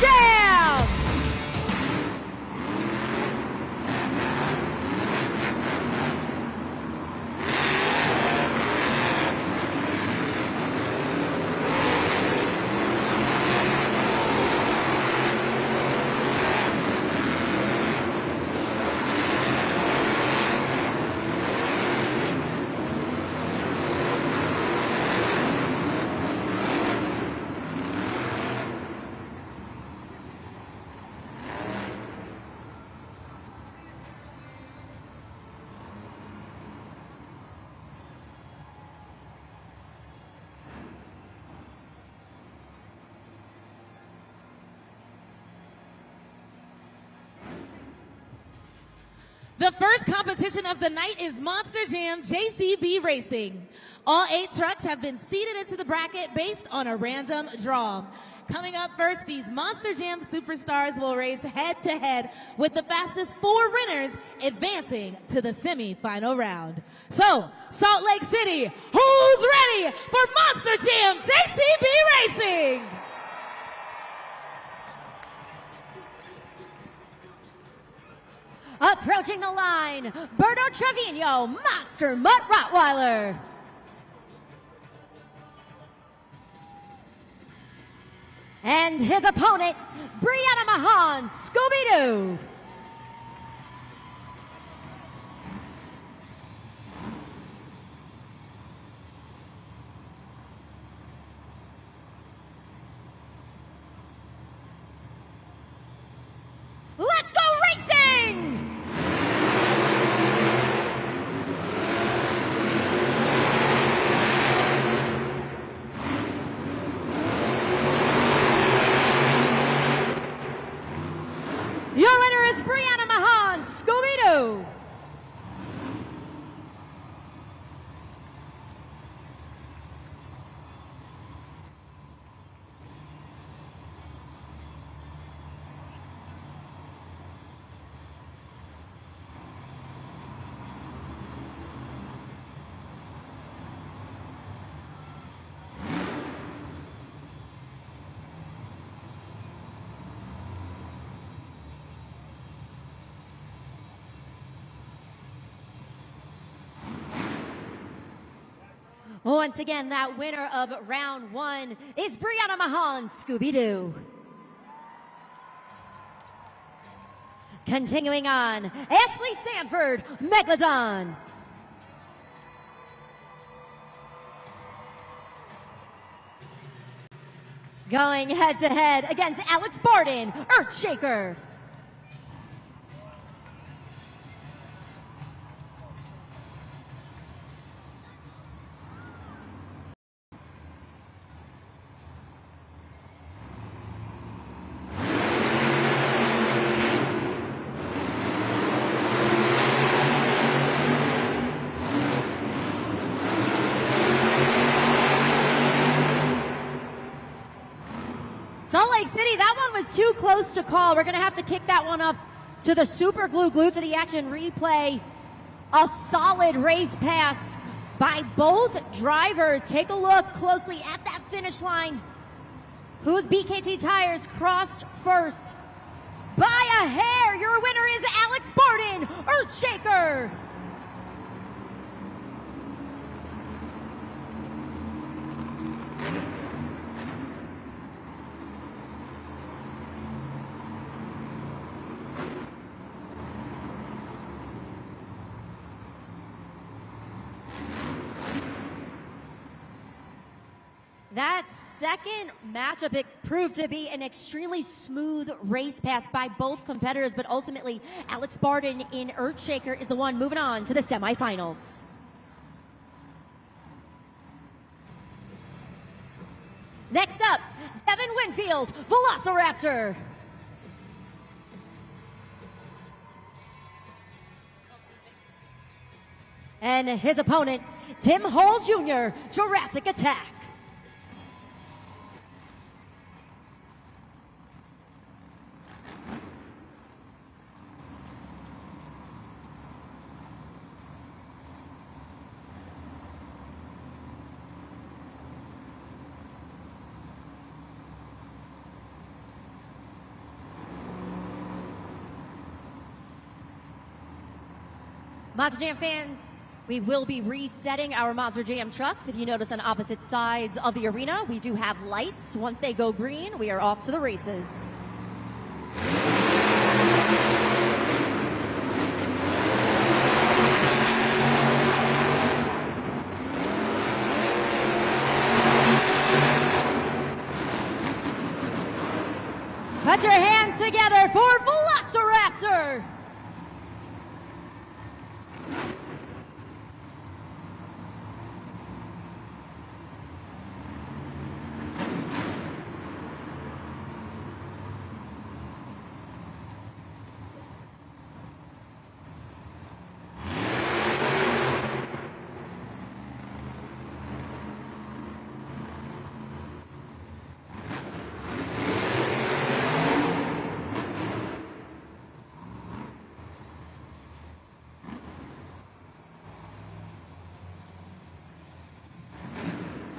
Jam! The first competition of the night is Monster Jam JCB Racing. All 8 trucks have been seeded into the bracket based on a random draw. Coming up first, these Monster Jam superstars will race head-to-head with the fastest 4 winners advancing to the semi-final round. So, Salt Lake City, who's ready for Monster Jam JCB Racing? Approaching the line, Berto Trevino, Monster Mutt Rottweiler. And his opponent, Brianna Mahan, Scooby-Doo. Let's go racing! Your winner is Brianna Mahan, Scooby-Doo. Once again, that winner of round 1 is Brianna Mahan, Scooby-Doo. Continuing on, Ashley Sanford, Megalodon. Going head-to-head against Alex Barton, Earthshaker. Salt Lake City, that one was too close to call. We're going to have to kick that one up to the super glued to the action replay. A solid race pass by both drivers. Take a look closely at that finish line. Whose BKT tires crossed first? By a hair, your winner is Alex Barton, Earthshaker. That second matchup, it proved to be an extremely smooth race pass by both competitors, but ultimately Alex Barton in Earthshaker is the one moving on to the semifinals. Next up, Devin Winfield, Velociraptor. And his opponent, Tim Hall Jr., Jurassic Attack. Monster Jam fans, we will be resetting our Monster Jam trucks. If you notice on opposite sides of the arena, we do have lights. Once they go green, we are off to the races. Put your hands together for Velociraptor!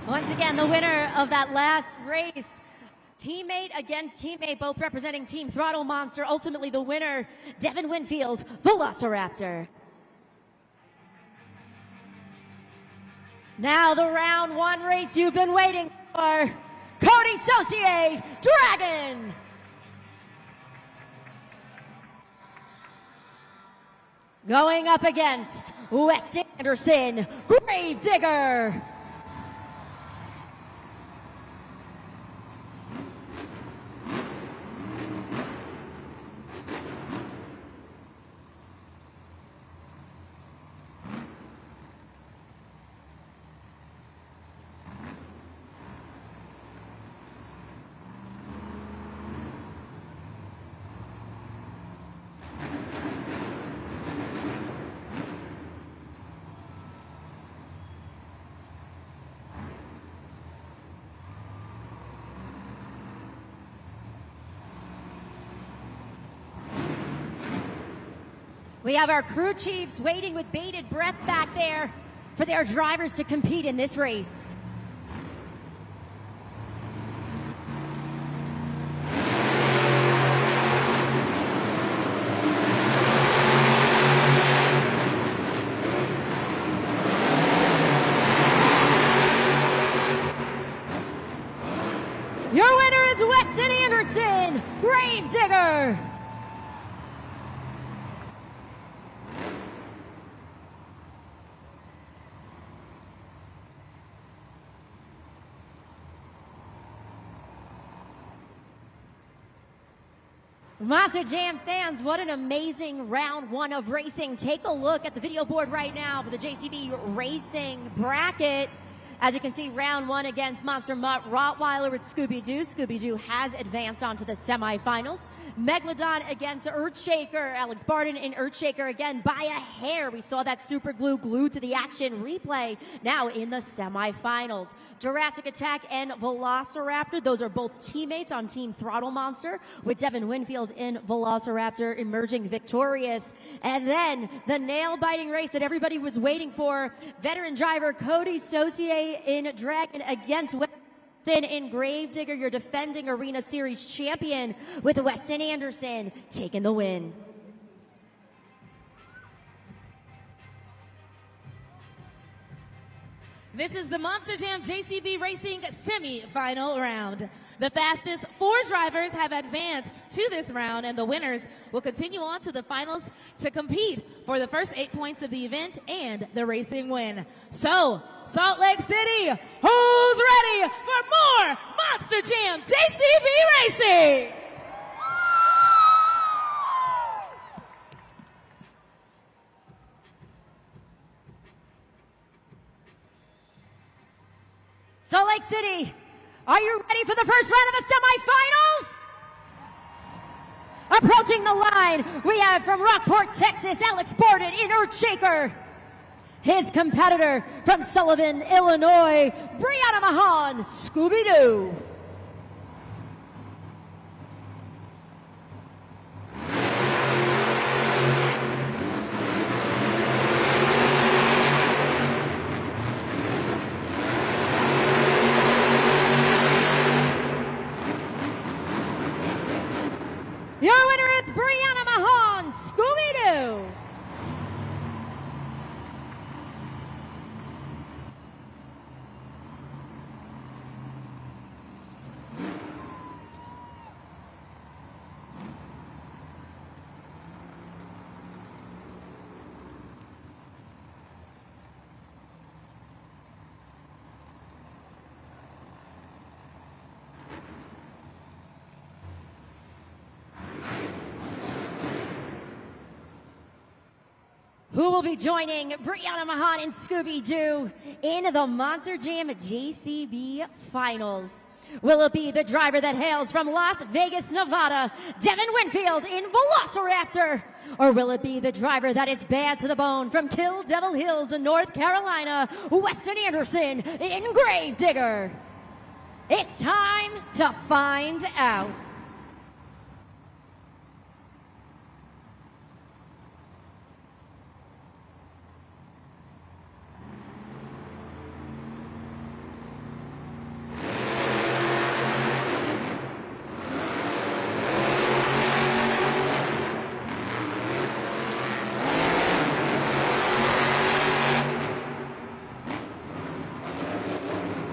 Once again, the winner of that last race, teammate against teammate, both representing Team Throttle Monster. Ultimately, the winner, Devin Winfield, Velociraptor. Now the round one race you've been waiting for, Cody Saucier, Dragon. Going up against Wes Anderson, Gravedigger. We have our crew chiefs waiting with bated breath back there for their drivers to compete in this race. Your winner is Weston Anderson, Gravedigger. Monster Jam fans, what an amazing round one of racing. Take a look at the video board right now for the JCB Racing bracket. As you can see, round one against Monster Mutt Rottweiler with Scooby-Doo. Scooby-Doo has advanced on to the semifinals. Megalodon against Earthshaker. Alex Barden in Earthshaker again by a hair. We saw that super glue glued to the action replay now in the semifinals. Jurassic Attack and Velociraptor, those are both teammates on Team Throttle Monster, with Devin Winfield in Velociraptor emerging victorious. And then the nail-biting race that everybody was waiting for, veteran driver Cody Saucier in Dragon against Weston in Gravedigger, your defending Arena Series champion, with Weston Anderson taking the win. This is the Monster Jam JCB Racing semi-final round. The fastest 4 drivers have advanced to this round, and the winners will continue on to the finals to compete for the first 8 points of the event and the racing win. So, Salt Lake City, who's ready for more Monster Jam JCB Racing? Salt Lake City, are you ready for the first round of the semifinals? Approaching the line, we have from Rockport, Texas, Alex Borden in Earthshaker. His competitor from Sullivan, Illinois, Brianna Mahan, Scooby-Doo. Your winner is Brianna Mahan, Scooby-Doo. This is the Monster Jam JCB Racing semi-final round. The fastest 4 drivers have advanced to this round, and the winners will continue on to the finals to compete for the first 8 points of the event and the racing win. So, Salt Lake City, who's ready for the first round of the semifinals? Approaching the line, we have from Rockport, Texas, Alex Borden in Earthshaker. His competitor from Sullivan, Illinois, Brianna Mahan, Scooby-Doo. Your winner is Brianna Mahan, Scooby-Doo. who will be joining Brianna Mahan and Scooby-Doo in the Monster Jam JCB Finals? Will it be the driver that hails from Las Vegas, Nevada, Devin Winfield in Velociraptor? Or will it be the driver that is bad to the bone from Kill Devil Hills in North Carolina, Weston Anderson in Gravedigger? It's time to find out.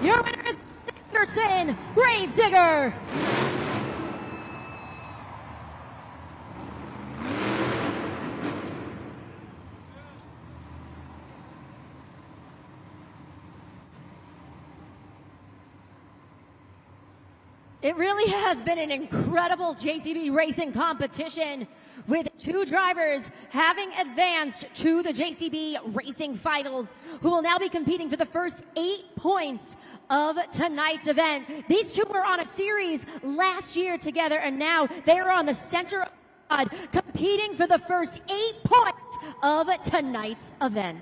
Your winner is Anderson, Gravedigger. It really has been an incredible JCB racing competition with two drivers having advanced to the JCB racing finals who will now be competing for the first 8 points of tonight's event. These two were on a series last year together and now they are on the center of competing for the first 8 points of tonight's event.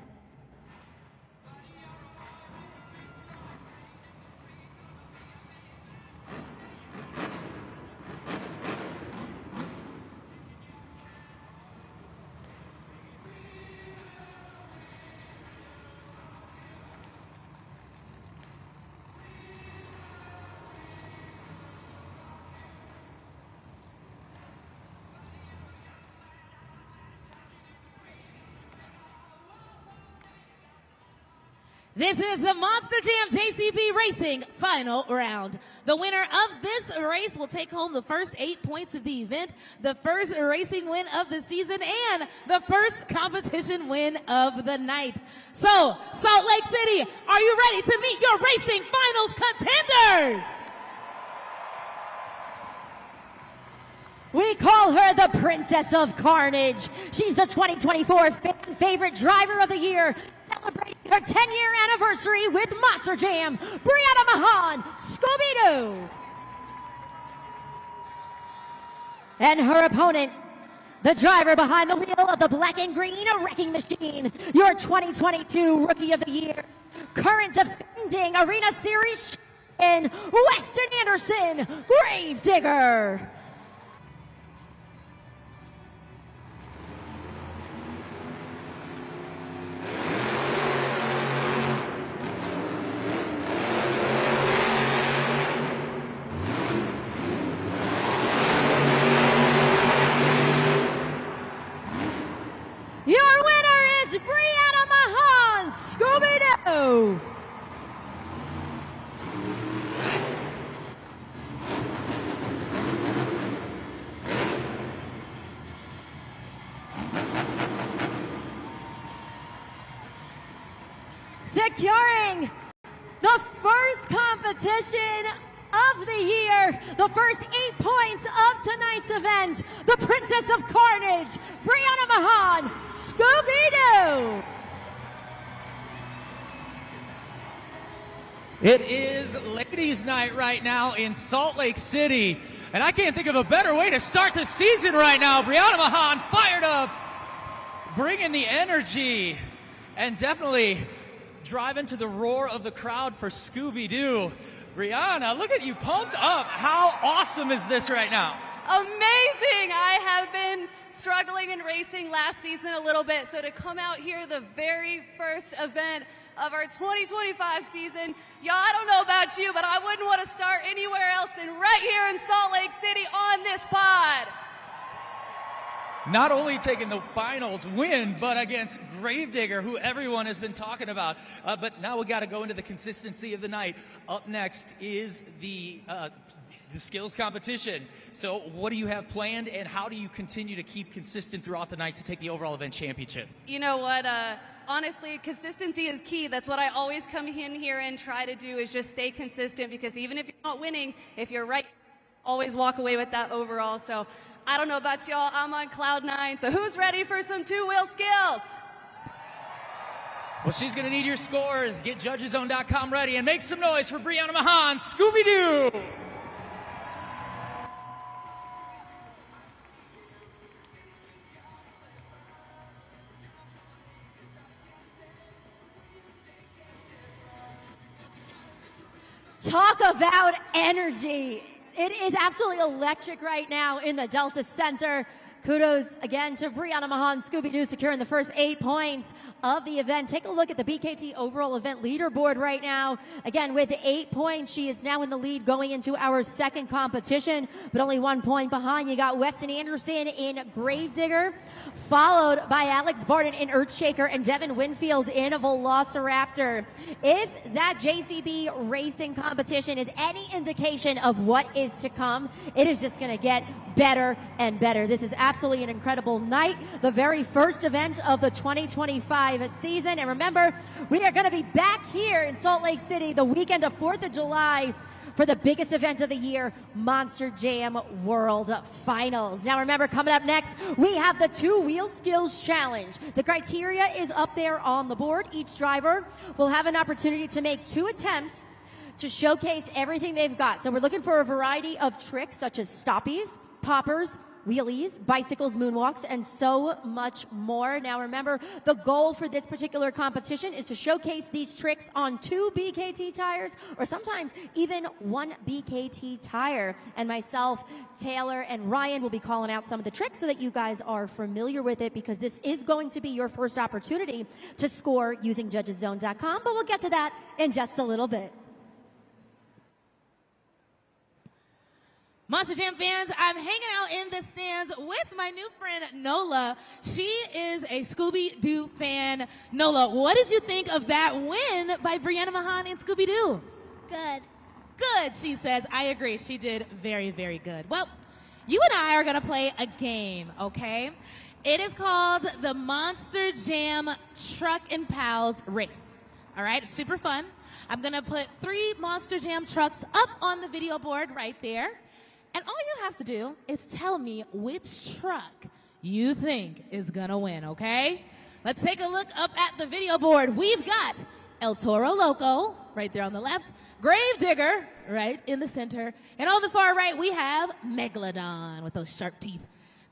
This is the Monster Jam JCB Racing final round. The winner of this race will take home the first 8 points of the event, the first racing win of the season, and the first competition win of the night. So, Salt Lake City, are you ready to meet your racing finals contenders? We call her the Princess of Carnage. She's the 2024 fan favorite driver of the year, celebrating her 10-year anniversary with Monster Jam, Brianna Mahan, Scooby-Doo. And her opponent, the driver behind the wheel of the black and green wrecking machine, your 2022 Rookie of the Year, current defending Arena Series champion, Weston Anderson, Gravedigger. Your winner is Brianna Mahan, Scooby-Doo. Securing the first competition of the year, the first 8 points of tonight's event, the Princess of Carnage, Brianna Mahan, Scooby-Doo. It is ladies' night right now in Salt Lake City, and I can't think of a better way to start the season right now. Brianna Mahan fired up, bringing the energy, and definitely driving to the roar of the crowd for Scooby-Doo. Brianna, look at you pumped up. How awesome is this right now? Amazing! I have been struggling in racing last season a little bit, so to come out here the very first event of our 2025 season, y'all, I don't know about you, but I wouldn't want to start anywhere else than right here in Salt Lake City on this pod. Not only taking the finals win, but against Gravedigger, who everyone has been talking about. But now we got to go into the consistency of the night. Up next is the skills competition. So what do you have planned, and how do you continue to keep consistent throughout the night to take the overall event championship? You know what? Honestly, consistency is key. That's what I always come in here and try to do, is just stay consistent, because even if you're not winning, if you're right, always walk away with that overall. So I don't know about y'all, I'm on cloud 9. So who's ready for some two-wheel skills? Well, she's going to need your scores. Get judgeszone.com ready and make some noise for Brianna Mahan, Scooby-Doo. Talk about energy. It is absolutely electric right now in the Delta Center. Kudos again to Brianna Mahan, Scooby-Doo, securing the first 8 points of the event. Take a look at the BKT overall event leaderboard right now. Again, with 8 points, she is now in the lead going into our second competition, but only 1 point behind. You got Weston Anderson in Gravedigger, followed by Alex Barton in Earthshaker and Devin Winfield in Velociraptor. If that JCB racing competition is any indication of what is to come, it is just going to get better and better. This is absolutely an incredible night, the very first event of the 2025 season. And remember, we are going to be back here in Salt Lake City the weekend of 4th of July for the biggest event of the year, Monster Jam World Finals. Now remember, coming up next, we have the 2-wheel skills challenge. The criteria is up there on the board. Each driver will have an opportunity to make 2 attempts to showcase everything they've got. So we're looking for a variety of tricks such as stoppies, poppers, wheelies, bicycles, moonwalks, and so much more. Now remember, the goal for this particular competition is to showcase these tricks on 2 BKT tires, or sometimes even 1 BKT tire. And myself, Taylor, and Ryan will be calling out some of the tricks so that you guys are familiar with it, because this is going to be your first opportunity to score using judgeszone.com, but we'll get to that in just a little bit. Monster Jam fans, I'm hanging out in the stands with my new friend, Nola. She is a Scooby-Doo fan. Nola, what did you think of that win by Brianna Mahan and Scooby-Doo? Good. Good, she says. I agree. She did very, very good. Well, you and I are going to play a game, okay? It is called the Monster Jam Truck and Pals Race. All right? It's super fun. I'm going to put 3 Monster Jam trucks up on the video board right there. And all you have to do is tell me which truck you think is gonna win, okay? Let's take a look up at the video board. We've got El Toro Loco right there on the left, Gravedigger right in the center, and on the far right we have Megalodon with those sharp teeth.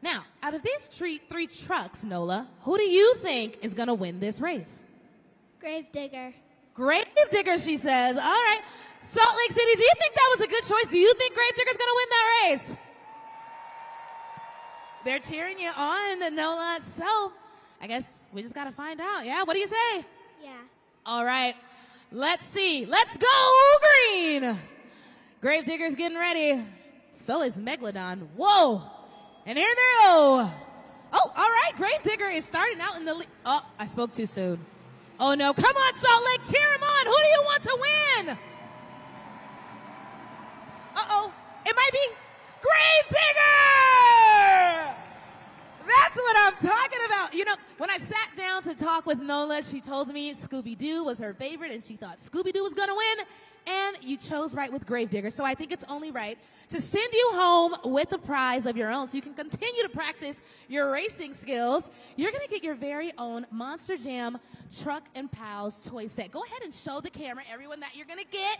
Now, out of these 3 trucks, Nola, who do you think is gonna win this race? Gravedigger. Gravedigger, she says. All right. Salt Lake City, do you think that was a good choice? Do you think Gravedigger's going to win that race? They're cheering you on, Nola. So, I guess we just got to find out. Yeah, what do you say? Yeah. All right. Let's see. Let's go, green. Gravedigger's getting ready. So is Megalodon. Whoa. And here they go. Oh, all right. Gravedigger is starting out in the lead. Oh, I spoke too soon. Oh, no. Come on, Salt Lake. Cheer him on. Who do you want to win? Uh-oh. It might be Gravedigger! That's what I'm talking about. You know, when I sat down to talk with Nola, she told me Scooby-Doo was her favorite, and she thought Scooby-Doo was going to win, and you chose right with Gravedigger. So I think it's only right to send you home with a prize of your own so you can continue to practice your racing skills. You're going to get your very own Monster Jam Truck and Pals toy set. Go ahead and show the camera, everyone, that you're going to get.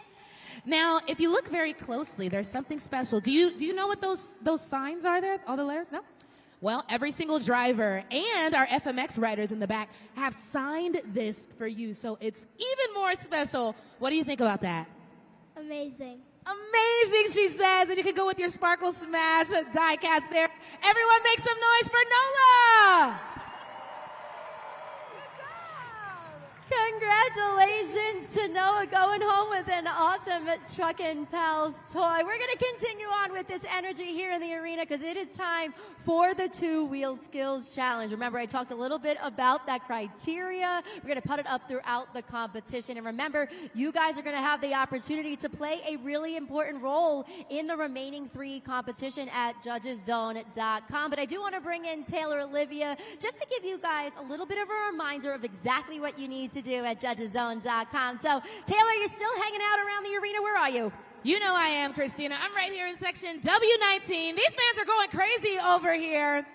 Now, if you look very closely, there's something special. Do you know what those signs are there? All the letters? No? Well, every single driver and our FMX riders in the back have signed this for you, so it's even more special. What do you think about that? Amazing. Amazing, she says. And you can go with your Sparkle Smash die cast there. Everyone make some noise for Nola! Congratulations to Noah going home with an awesome Truck and Pals toy. We're going to continue on with this energy here in the arena because it is time for the 2-wheel skills challenge. Remember, I talked a little bit about that criteria. We're going to put it up throughout the competition. And remember, you guys are going to have the opportunity to play a really important role in the remaining 3 competition at judgeszone.com. But I do want to bring in Taylor Olivia just to give you guys a little bit of a reminder of exactly what you need to do at judgeszone.com. So, Taylor, you're still hanging out around the arena. Where are you? You know I am, Christina. I'm right here in section W19. These fans are going crazy over here.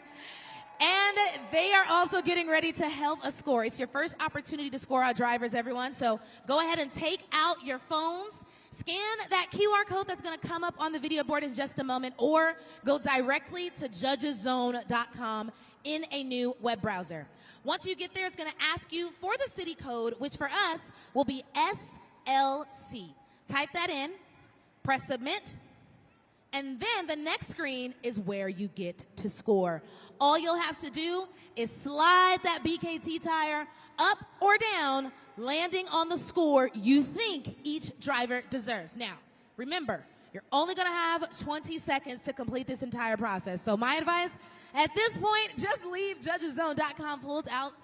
And they are also getting ready to help us score. It's your first opportunity to score our drivers, everyone. So go ahead and take out your phones, scan that QR code that's going to come up on the video board in just a moment, or go directly to judgeszone.com in a new web browser. Once you get there, it's going to ask you for the city code, which for us will be SLC. Type that in, press submit, and then the next screen is where you get to score. All you'll have to do is slide that BKT tire up or down, landing on the score you think each driver deserves. Now, remember, you're only going to have 20 seconds to complete this entire process. So my advice, at this point, just leave judgeszone.com pulled up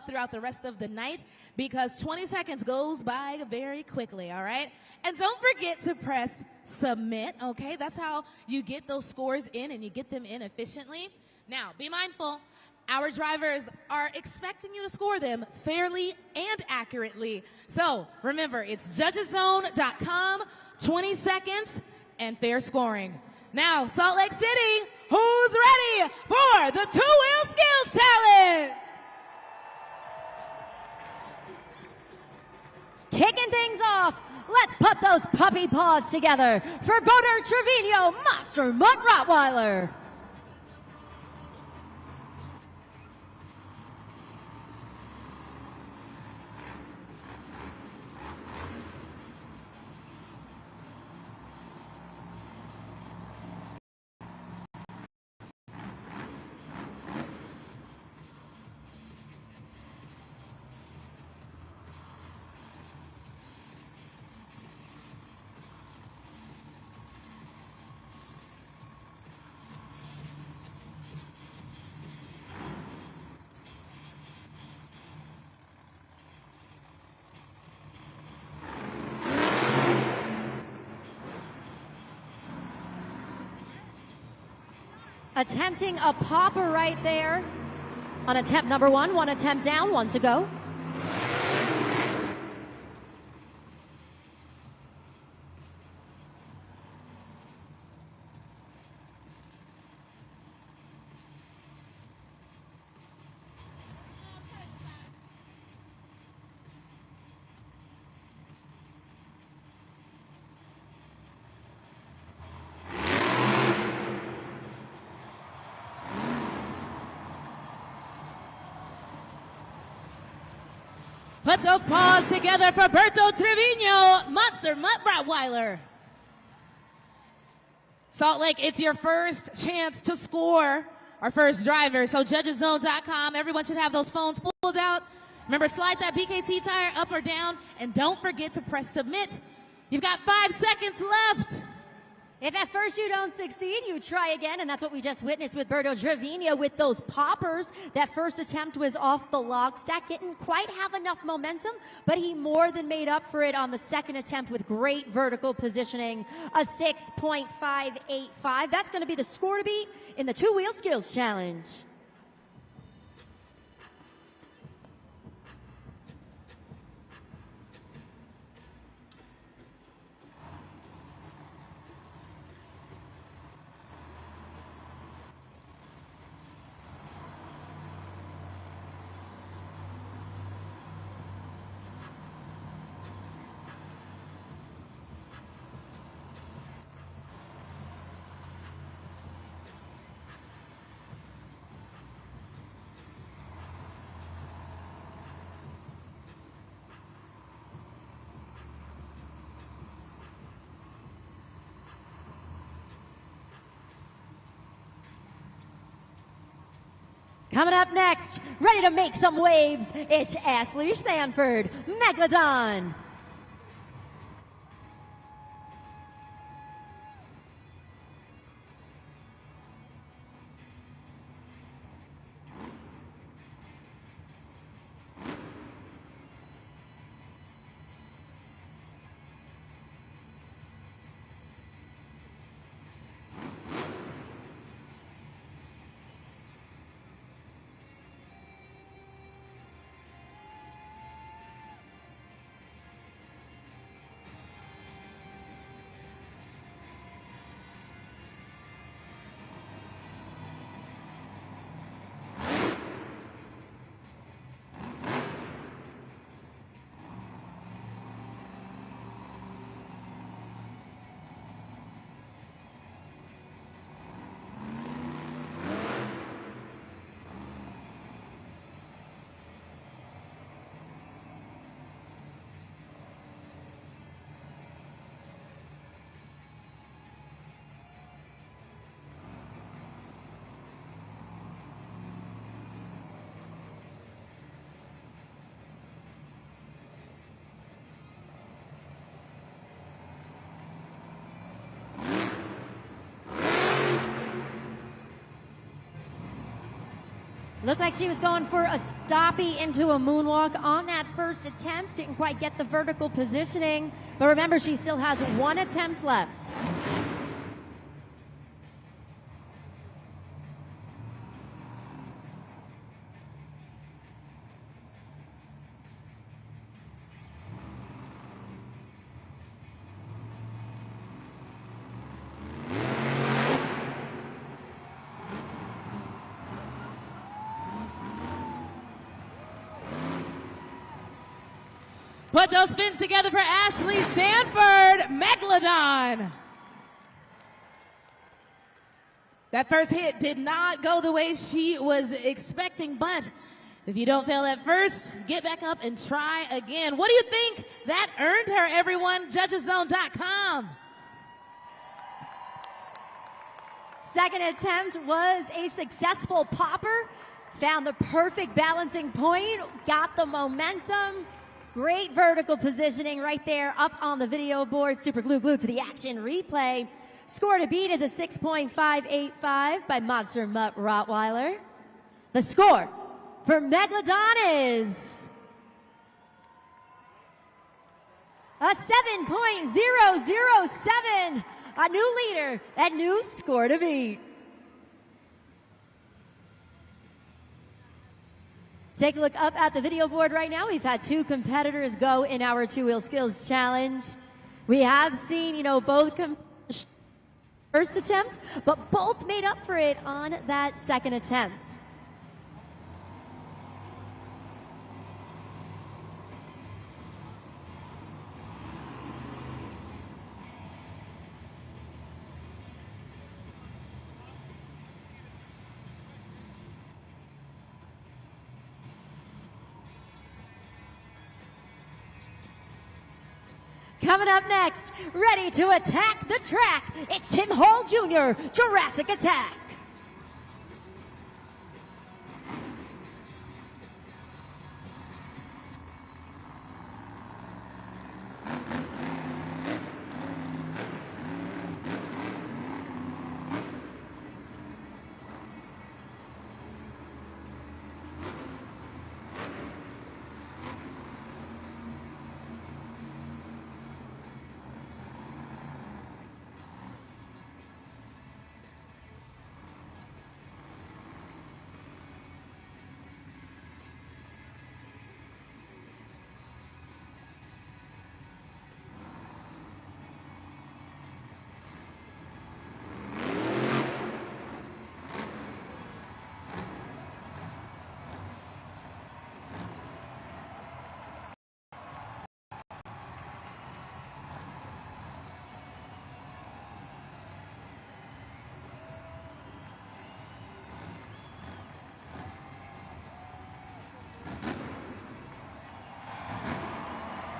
throughout the rest of the night, because 20 seconds goes by very quickly, all right? And don't forget to press submit, okay? That's how you get those scores in, and you get them in efficiently. Now, be mindful, our drivers are expecting you to score them fairly and accurately. So remember, it's judgeszone.com, 20 seconds, and fair scoring. Now, Salt Lake City, who's ready for the two-wheel skills challenge? Kicking things off, let's put those puppy paws together for Boder Trevino Monster Mutt Rottweiler. Attempting a popper right there on attempt number one attempt down, one to go. Put those paws together for Berto Trevino, Monster Mutt Rottweiler. Salt Lake, it's your first chance to score our first driver. So judgeszone.com, everyone should have those phones pulled out. Remember, slide that BKT tire up or down, and don't forget to press submit. You've got 5 seconds left. If at first you don't succeed, you try again, and that's what we just witnessed with Berto Trevino with those poppers. That first attempt was off the log stack, didn't quite have enough momentum, but he more than made up for it on the second attempt with great vertical positioning, a 6.585. That's going to be the score to beat in the two-wheel skills challenge. Coming up next, ready to make some waves, it's Ashley Sanford, Megalodon. Looked like she was going for a stoppie into a moonwalk on that first attempt. Didn't quite get the vertical positioning. But remember, she still has one attempt left. Put those fins together for Ashley Sanford, Megalodon. That first hit did not go the way she was expecting, but if you don't fail at first, get back up and try again. What do you think that earned her, everyone? Judgeszone.com. Second attempt was a successful popper. Found the perfect balancing point, got the momentum. Great vertical positioning right there up on the video board. Super glued to the action replay. Score to beat is a 6.585 by Monster Mutt Rottweiler. The score for Megalodon is a 7.007. A new leader, a new score to beat. Take a look up at the video board right now. We've had two competitors go in our two-wheel skills challenge. We have seen, both first attempt, but both made up for it on that second attempt. Coming up next, ready to attack the track, it's Tim Hall Jr., Jurassic Attack.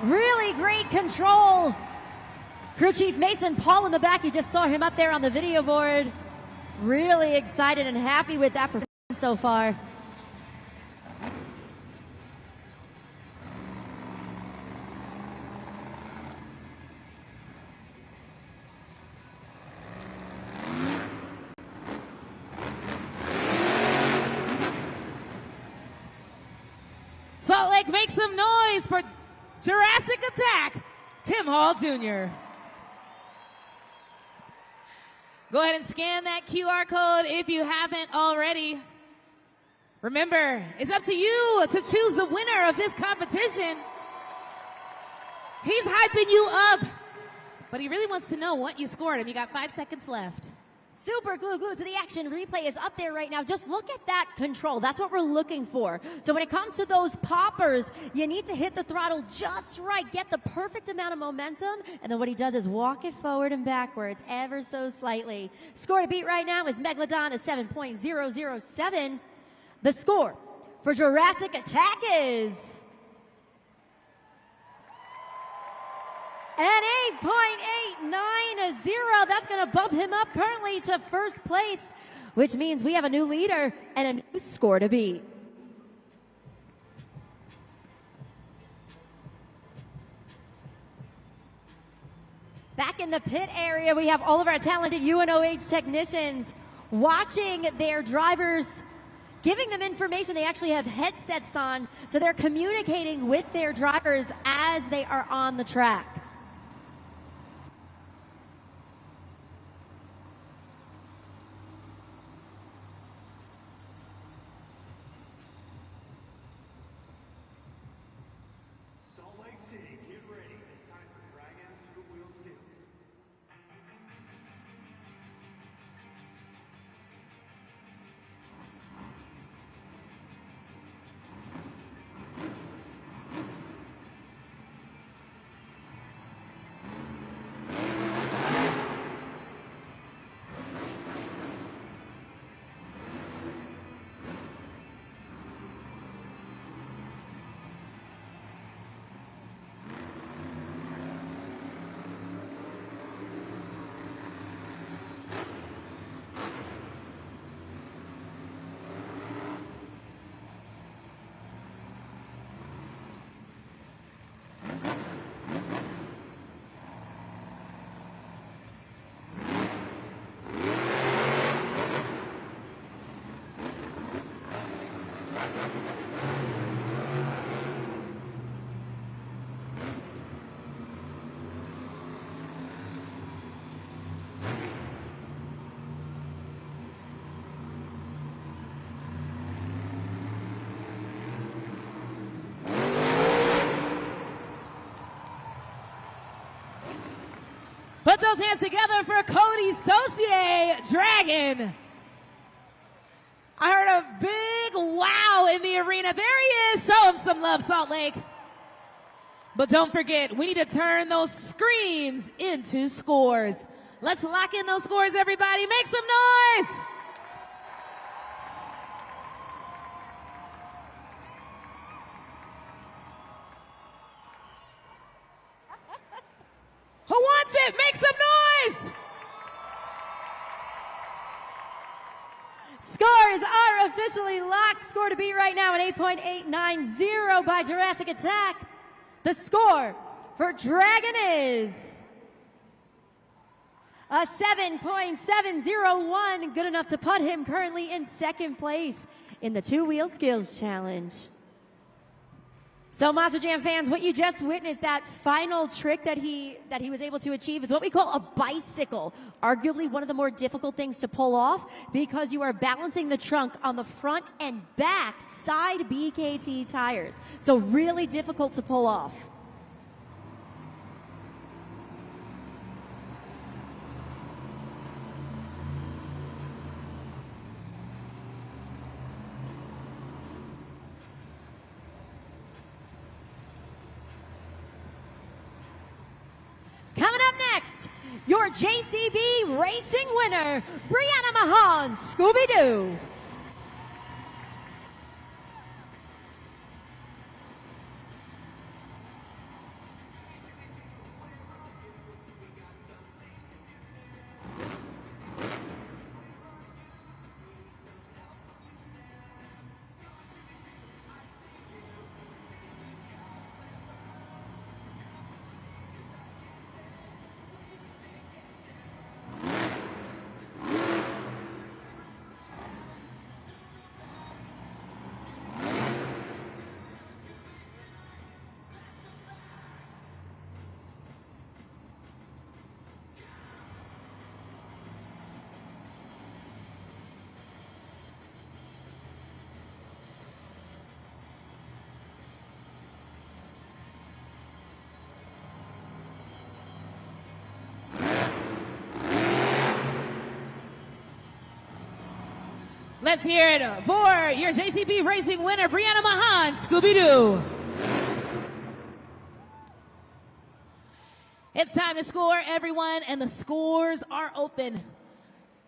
Really great control. Crew Chief Mason Paul in the back. You just saw him up there on the video board. Really excited and happy with that performance so far. Salt Lake, make some noise for Jurassic Attack, Tim Hall Jr. Go ahead and scan that QR code if you haven't already. Remember, it's up to you to choose the winner of this competition. He's hyping you up, but he really wants to know what you scored, and you got 5 seconds left. Super glued to the action replay is up there right now. Just look at that control. That's what we're looking for. So when it comes to those poppers, you need to hit the throttle just right, get the perfect amount of momentum, and then what he does is walk it forward and backwards ever so slightly. Score to beat right now is Megalodon, a 7.007. The score for Jurassic Attack is an 8.890. That's going to bump him up currently to first place, which means we have a new leader and a new score to beat. Back in the pit area, we have all of our talented UNOH technicians watching their drivers giving them information. They actually have headsets on, so they're communicating with their drivers as they are on the track. Put those hands together for Cody Saucier, Dragon. I heard a big wow in the arena. There he is. Show him some love, Salt Lake. But don't forget, we need to turn those screams into scores. Let's lock in those scores, everybody. Make some noise. Who wants it? Make some noise! Scores are officially locked. Score to beat right now at 8.890 by Jurassic Attack. The score for Dragon is a 7.701, good enough to put him currently in second place in the two-wheel skills challenge. So Monster Jam fans, what you just witnessed, that final trick that he was able to achieve is what we call a bicycle. Arguably one of the more difficult things to pull off because you are balancing the trunk on the front and back side BKT tires. So really difficult to pull off. Coming up next, your JCB Racing winner, Brianna Mahan, Scooby-Doo. Let's hear it for your JCB Racing winner, Brianna Mahan, Scooby-Doo. It's time to score, everyone, and the scores are open.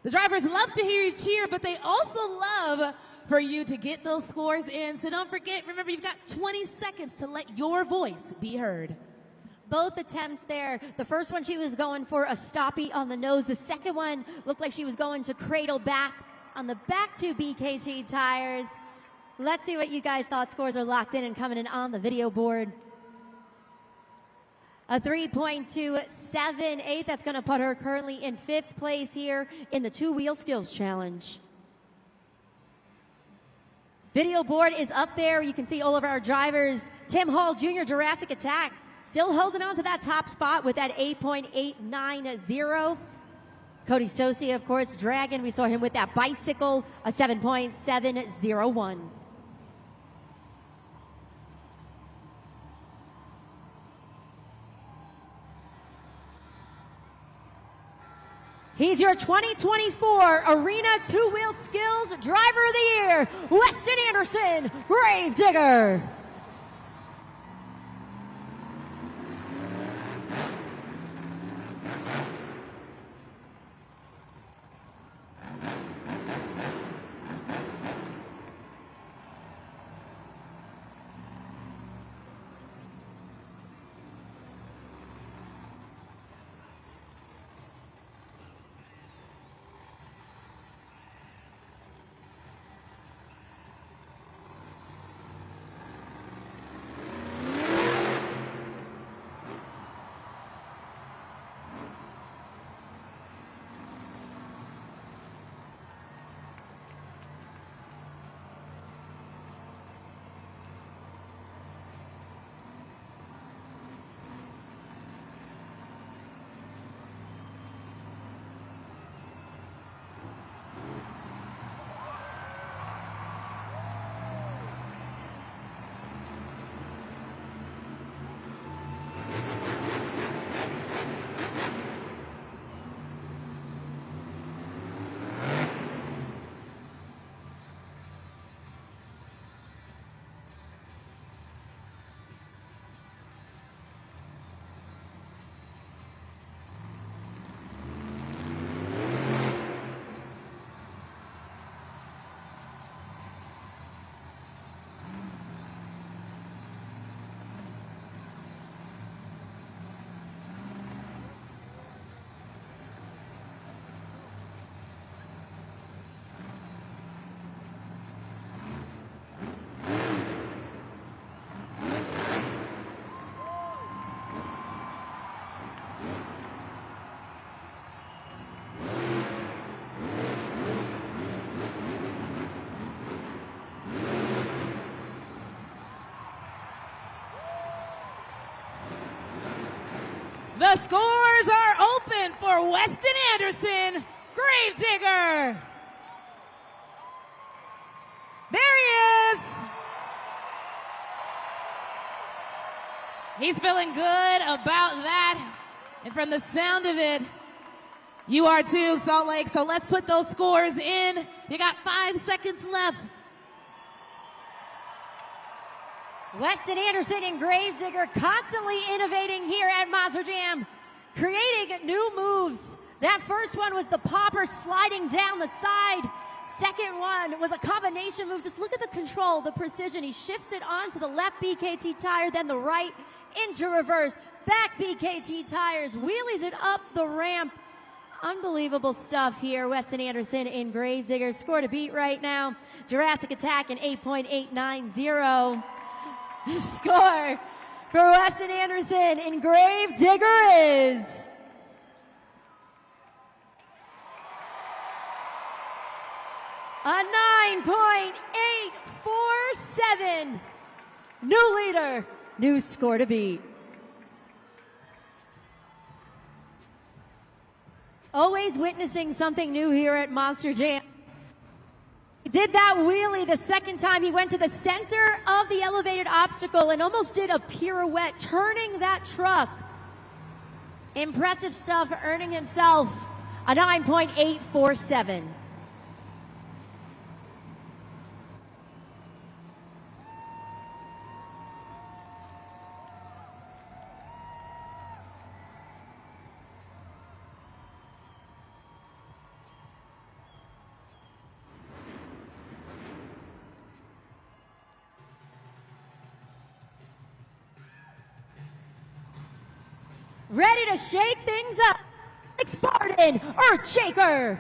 The drivers love to hear you cheer, but they also love for you to get those scores in. So don't forget, remember, you've got 20 seconds to let your voice be heard. Both attempts there. The first one, she was going for a stoppie on the nose. The second one looked like she was going to cradle back on the back two BKT tires. Let's see what you guys thought. Scores are locked in and coming in on the video board. A 3.278. That's going to put her currently in 5th place here in the two-wheel skills challenge. Video board is up there. You can see all of our drivers. Tim Hall Jr., Jurassic Attack, still holding on to that top spot with that 8.890. Cody Sosi, of course, Dragon. We saw him with that bicycle, a 7.701. He's your 2024 Arena Two-Wheel Skills Driver of the Year, Weston Anderson, Gravedigger. The scores are open for Weston Anderson, Gravedigger. There he is. He's feeling good about that. And from the sound of it, you are too, Salt Lake. So let's put those scores in. You got 5 seconds left. Weston Anderson and Gravedigger constantly innovating here at Monster Jam, creating new moves. That first one was the popper sliding down the side. Second one was a combination move. Just look at the control, the precision. He shifts it onto the left BKT tire, then the right into reverse. Back BKT tires, wheelies it up the ramp. Unbelievable stuff here. Weston Anderson and Gravedigger score to beat right now. Jurassic Attack in 8.890. The score for Weston Anderson and Gravedigger is a 9.847. New leader, new score to beat. Always witnessing something new here at Monster Jam. He did that wheelie the second time. He went to the center of the elevated obstacle and almost did a pirouette, turning that truck. Impressive stuff, earning himself a 9.847. Ready to shake things up. Spartan, Earthshaker.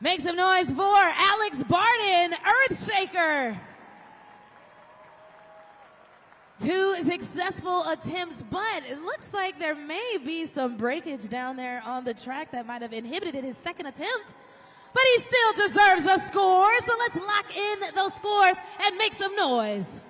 Make some noise for Alex Barden, Earthshaker. 2 successful attempts, but it looks like there may be some breakage down there on the track that might have inhibited his second attempt. But he still deserves a score, so let's lock in those scores and make some noise.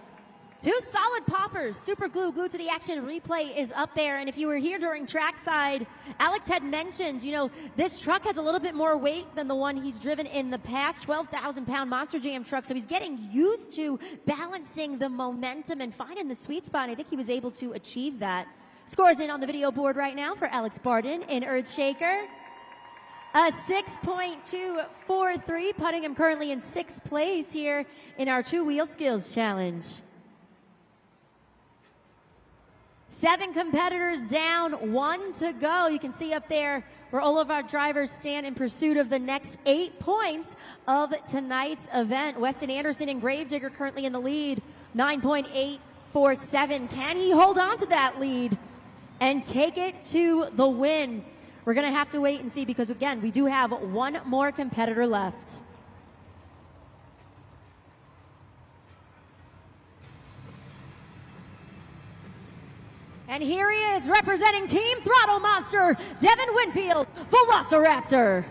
2 solid poppers. Super glue, glued to the action replay is up there. And if you were here during trackside, Alex had mentioned, you know, this truck has a little bit more weight than the one he's driven in the past, 12,000-pound Monster Jam truck. So he's getting used to balancing the momentum and finding the sweet spot. And I think he was able to achieve that. Scores in on the video board right now for Alex Barden in Earthshaker. A 6.243, putting him currently in 6th place here in our 2-wheel skills challenge. 7 competitors down, 1 to go. You can see up there where all of our drivers stand in pursuit of the next 8 points of tonight's event. Weston Anderson and Gravedigger currently in the lead, 9.847. Can he hold on to that lead and take it to the win? We're going to have to wait and see because, again, we do have 1 more competitor left. And here he is representing Team Throttle Monster, Devin Winfield, Velociraptor.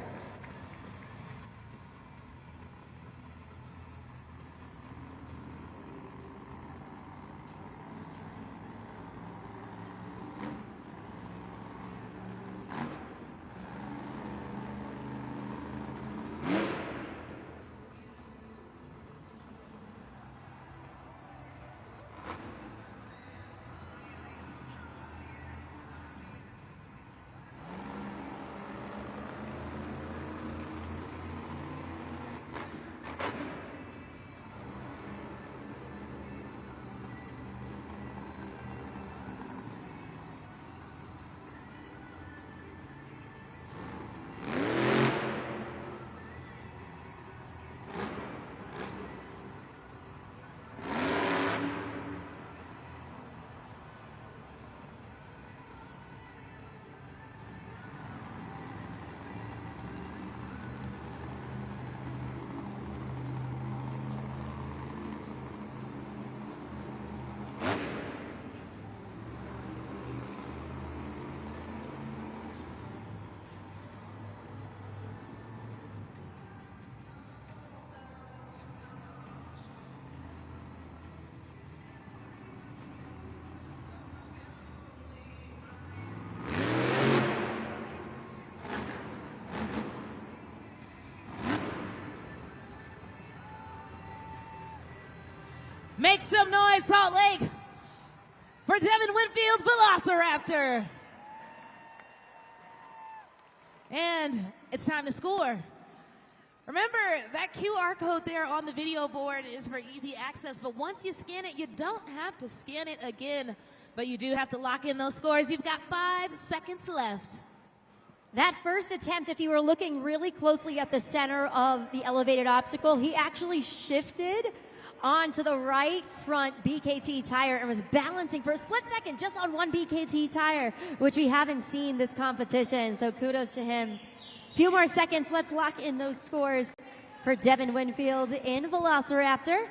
Make some noise, Salt Lake, for Devin Winfield, Velociraptor. And it's time to score. Remember, that QR code there on the video board is for easy access, but once you scan it, you don't have to scan it again, but you do have to lock in those scores. You've got 5 seconds left. That first attempt, if you were looking really closely at the center of the elevated obstacle, he actually shifted onto the right front BKT tire and was balancing for a split second just on one BKT tire, which we haven't seen this competition, so kudos to him. Few more seconds, let's lock in those scores for Devin Winfield in Velociraptor.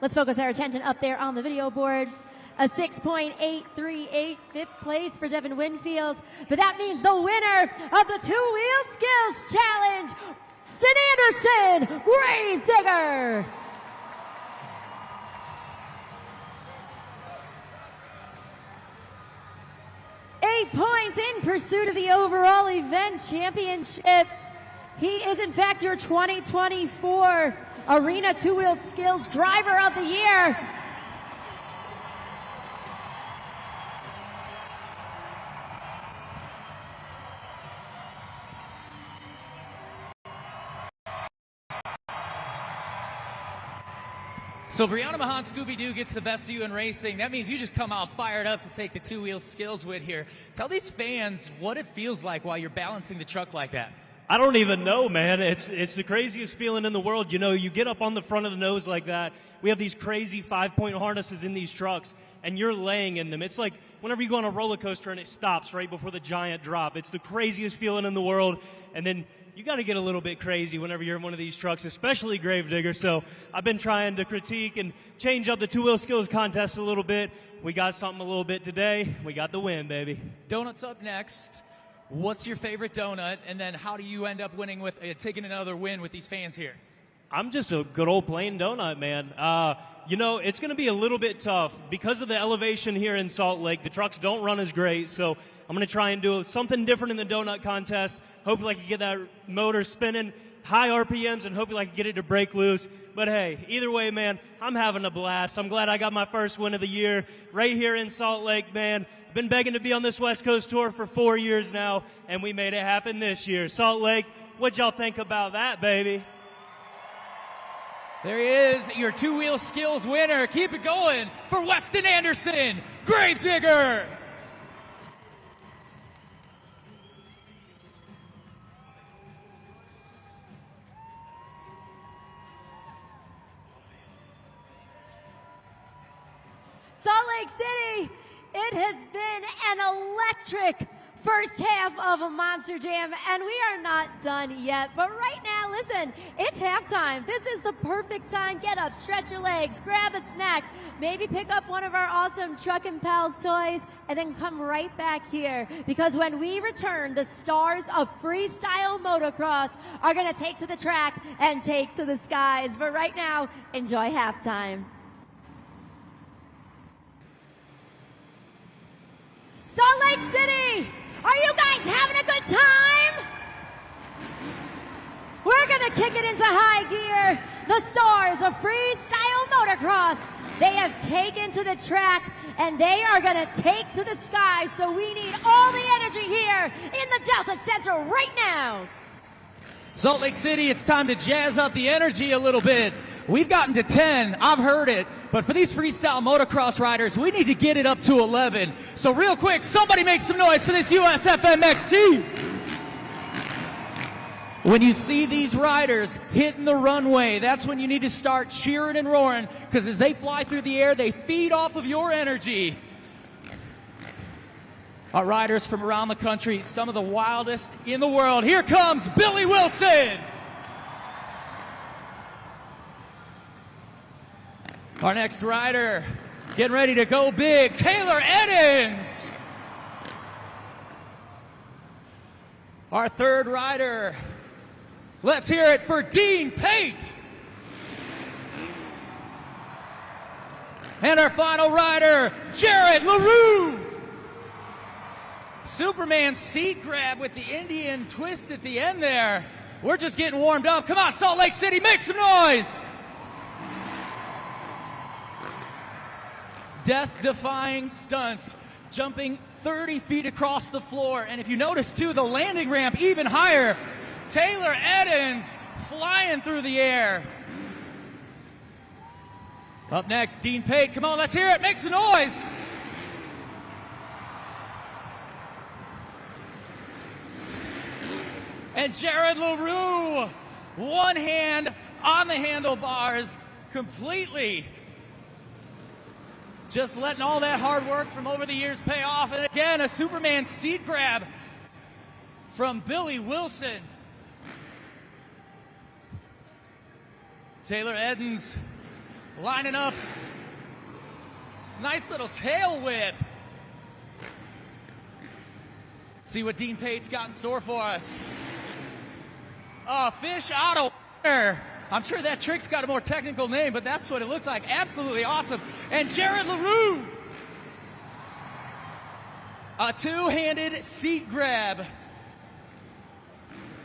Let's focus our attention up there on the video board. A 6.838, 5th place for Devin Winfield, but that means the winner of the 2-wheel skills challenge, Sten Anderson, Gravedigger. 8 points in pursuit of the overall event championship. He is, in fact, your 2024 Arena 2-Wheel Skills Driver of the Year. So Brianna Mahan Scooby-Doo gets the best of you in racing. That means you just come out fired up to take the 2-wheel skills win here. Tell these fans what it feels like while you're balancing the truck like that. I don't even know, man. It's the craziest feeling in the world. You know, you get up on the front of the nose like that. We have these crazy 5-point harnesses in these trucks, and you're laying in them. It's like whenever you go on a roller coaster and it stops right before the giant drop. It's the craziest feeling in the world. And then you got to get a little bit crazy whenever you're in one of these trucks, especially Gravedigger. So I've been trying to critique and change up the two-wheel skills contest a little bit. We got something a little bit today. We got the win, baby. Donuts up next. What's your favorite donut? And then how do you end up winning with taking another win with these fans here? I'm just a good old plain donut, man. You know, it's going to be a little bit tough because of the elevation here in Salt Lake. The trucks don't run as great, so I'm going to try and do something different in the donut contest. Hopefully I can get that motor spinning, high RPMs, and hopefully I can get it to break loose. But hey, either way, man, I'm having a blast. I'm glad I got my first win of the year right here in Salt Lake, man. I've been begging to be on this West Coast tour for 4 years now, and we made it happen this year. Salt Lake, what'd y'all think about that, baby? There he is, your two-wheel skills winner. Keep it going for Weston Anderson, Gravedigger. Salt Lake City, it has been an electric first half of a Monster Jam, and we are not done yet. But right now, listen, it's halftime. This is the perfect time. Get up, stretch your legs, grab a snack, maybe pick up one of our awesome Truck and Pals toys, and then come right back here. Because when we return, the stars of freestyle motocross are going to take to the track and take to the skies. But right now, enjoy halftime. Salt Lake City, are you guys having a good time? We're gonna kick it into high gear. The stars of freestyle motocross, they have taken to the track and they are gonna take to the sky. So we need all the energy here in the Delta Center right now. Salt Lake City, it's time to jazz up the energy a little bit. We've gotten to 10, I've heard it, but for these freestyle motocross riders, we need to get it up to 11. So real quick, somebody make some noise for this USFMX team. When you see these riders hitting the runway, that's when you need to start cheering and roaring, because as they fly through the air, they feed off of your energy. Our riders from around the country, some of the wildest in the world. Here comes Billy Wilson. Our next rider, getting ready to go big, Taylor Eddins. Our third rider, let's hear it for Dean Pate. And our final rider, Jared LaRue. Superman seat grab with the Indian twist at the end there. We're just getting warmed up. Come on, Salt Lake City, make some noise. Death-defying stunts, jumping 30 feet across the floor. And if you notice, too, the landing ramp even higher. Taylor Eddins flying through the air. Up next, Dean Pate. Come on, let's hear it. Make some noise. And Jared LaRue, one hand on the handlebars, completely just letting all that hard work from over the years pay off. And again, a Superman seat grab from Billy Wilson. Taylor Eddins lining up. Nice little tail whip. Let's see what Dean Pate's got in store for us. A fish out of water. I'm sure that trick's got a more technical name, but that's what it looks like. Absolutely awesome. And Jared LaRue, a two-handed seat grab.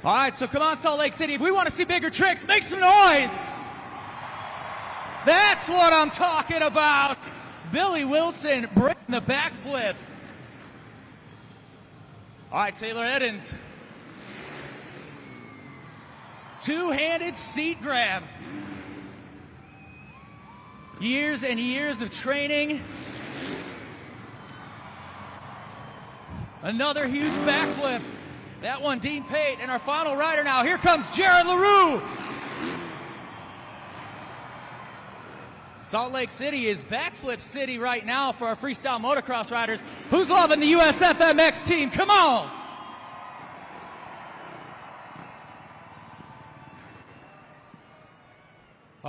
All right, so come on, Salt Lake City. If we want to see bigger tricks, make some noise. That's what I'm talking about. Billy Wilson breaking the backflip. All right, Taylor Eddins. Two-handed seat grab. Years and years of training. Another huge backflip. That one, Dean Pate. And our final rider now. Here comes Jared LaRue. Salt Lake City is backflip city right now for our freestyle motocross riders. Who's loving the USFMX team? Come on.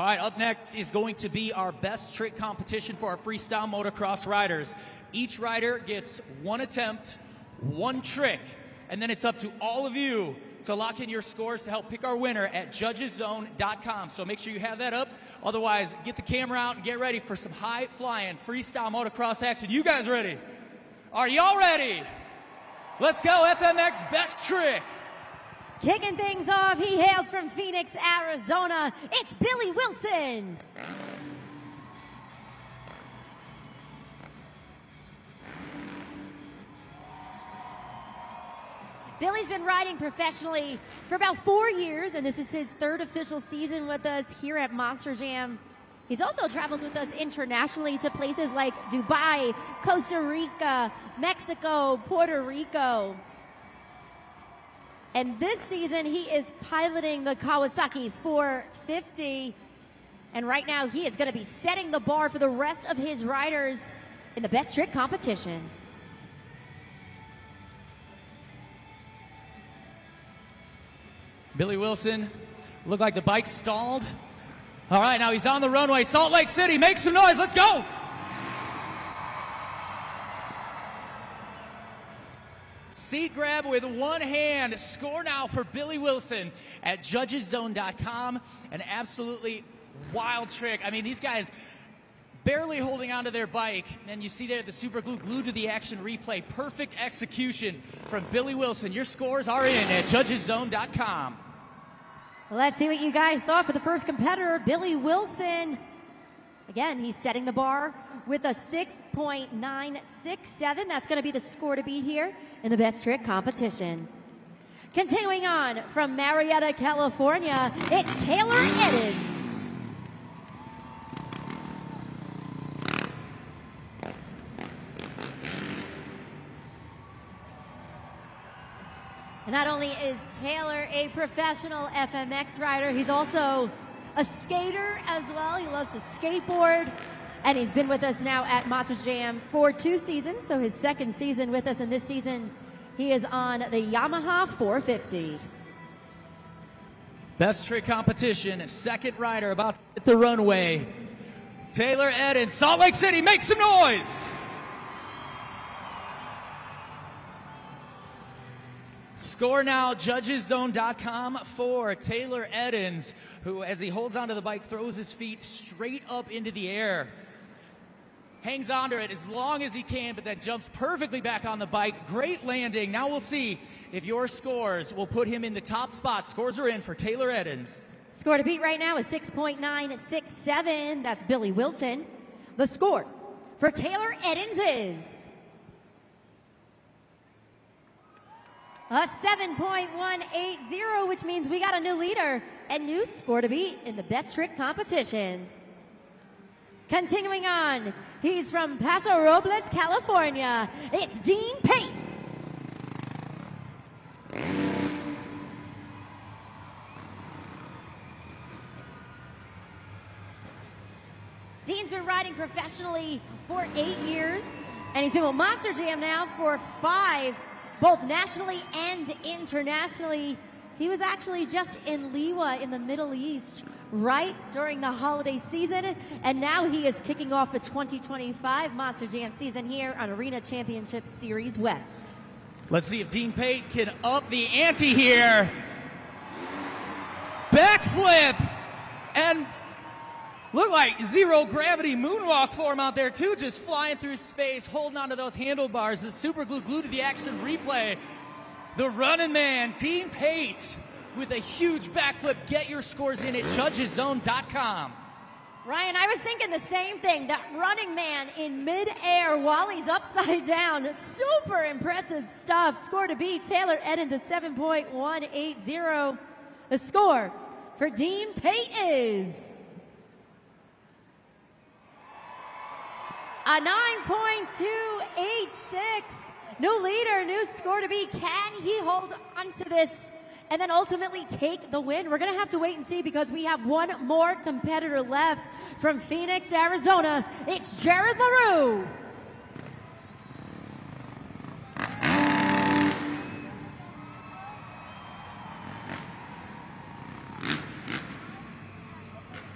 All right, up next is going to be our best trick competition for our freestyle motocross riders. Each rider gets one attempt, one trick, and then it's up to all of you to lock in your scores to help pick our winner at judgeszone.com. So make sure you have that up. Otherwise, get the camera out and get ready for some high-flying freestyle motocross action. You guys ready? Are y'all ready? Let's go, FMX best trick. Kicking things off, he hails from Phoenix, Arizona. It's Billy Wilson. Billy's been riding professionally for about 4 years, and this is his third official season with us here at Monster Jam. He's also traveled with us internationally to places like Dubai, Costa Rica, Mexico, Puerto Rico. And this season, he is piloting the Kawasaki 450. And right now, he is going to be setting the bar for the rest of his riders in the best trick competition. Billy Wilson, looked like the bike stalled. All right, now he's on the runway. Salt Lake City, make some noise. Let's go. Seat grab with one hand. Score now for Billy Wilson at judgeszone.com. An absolutely wild trick. I mean, these guys barely holding onto their bike. And you see there the super glue glued to the action replay. Perfect execution from Billy Wilson. Your scores are in at judgeszone.com. Let's see what you guys thought for the first competitor, Billy Wilson. Again, he's setting the bar with a 6.967. That's going to be the score to beat here in the best trick competition. Continuing on from Marietta, California, it's Taylor Edens. And not only is Taylor a professional FMX rider, he's also a skater as well. He loves to skateboard, and he's been with us now at Monster Jam for 2 seasons, so his second season with us, and this season he is on the Yamaha 450. Best trick competition, second rider about to hit the runway. Taylor Edens, Salt Lake City, make some noise! Score now, judgeszone.com for Taylor Edens, who, as he holds onto the bike, throws his feet straight up into the air. Hangs onto it as long as he can, but then jumps perfectly back on the bike. Great landing. Now we'll see if your scores will put him in the top spot. Scores are in for Taylor Edens. Score to beat right now is 6.967. That's Billy Wilson. The score for Taylor Edens is a 7.180, which means we got a new leader and new score to beat in the best trick competition. Continuing on, he's from Paso Robles, California. It's Dean Payne. Dean's been riding professionally for 8 years, and he's been with Monster Jam now for 5, both nationally and internationally. He was actually just in Liwa in the Middle East right during the holiday season, and now he is kicking off the 2025 Monster Jam season here on Arena Championship Series West. Let's see if Dean Pate can up the ante here. Backflip, and look like zero gravity moonwalk for him out there too, just flying through space, holding onto those handlebars. The super glue glued to the action replay. The running man, Dean Pate, with a huge backflip. Get your scores in at judgeszone.com. Ryan, I was thinking the same thing. That running man in midair while he's upside down. Super impressive stuff. Score to beat Taylor Edens at 7.180. The score for Dean Pate is a 9.286. New leader, new score to beat. Can he hold on to this and then ultimately take the win? We're going to have to wait and see because we have one more competitor left from Phoenix, Arizona. It's Jared LaRue.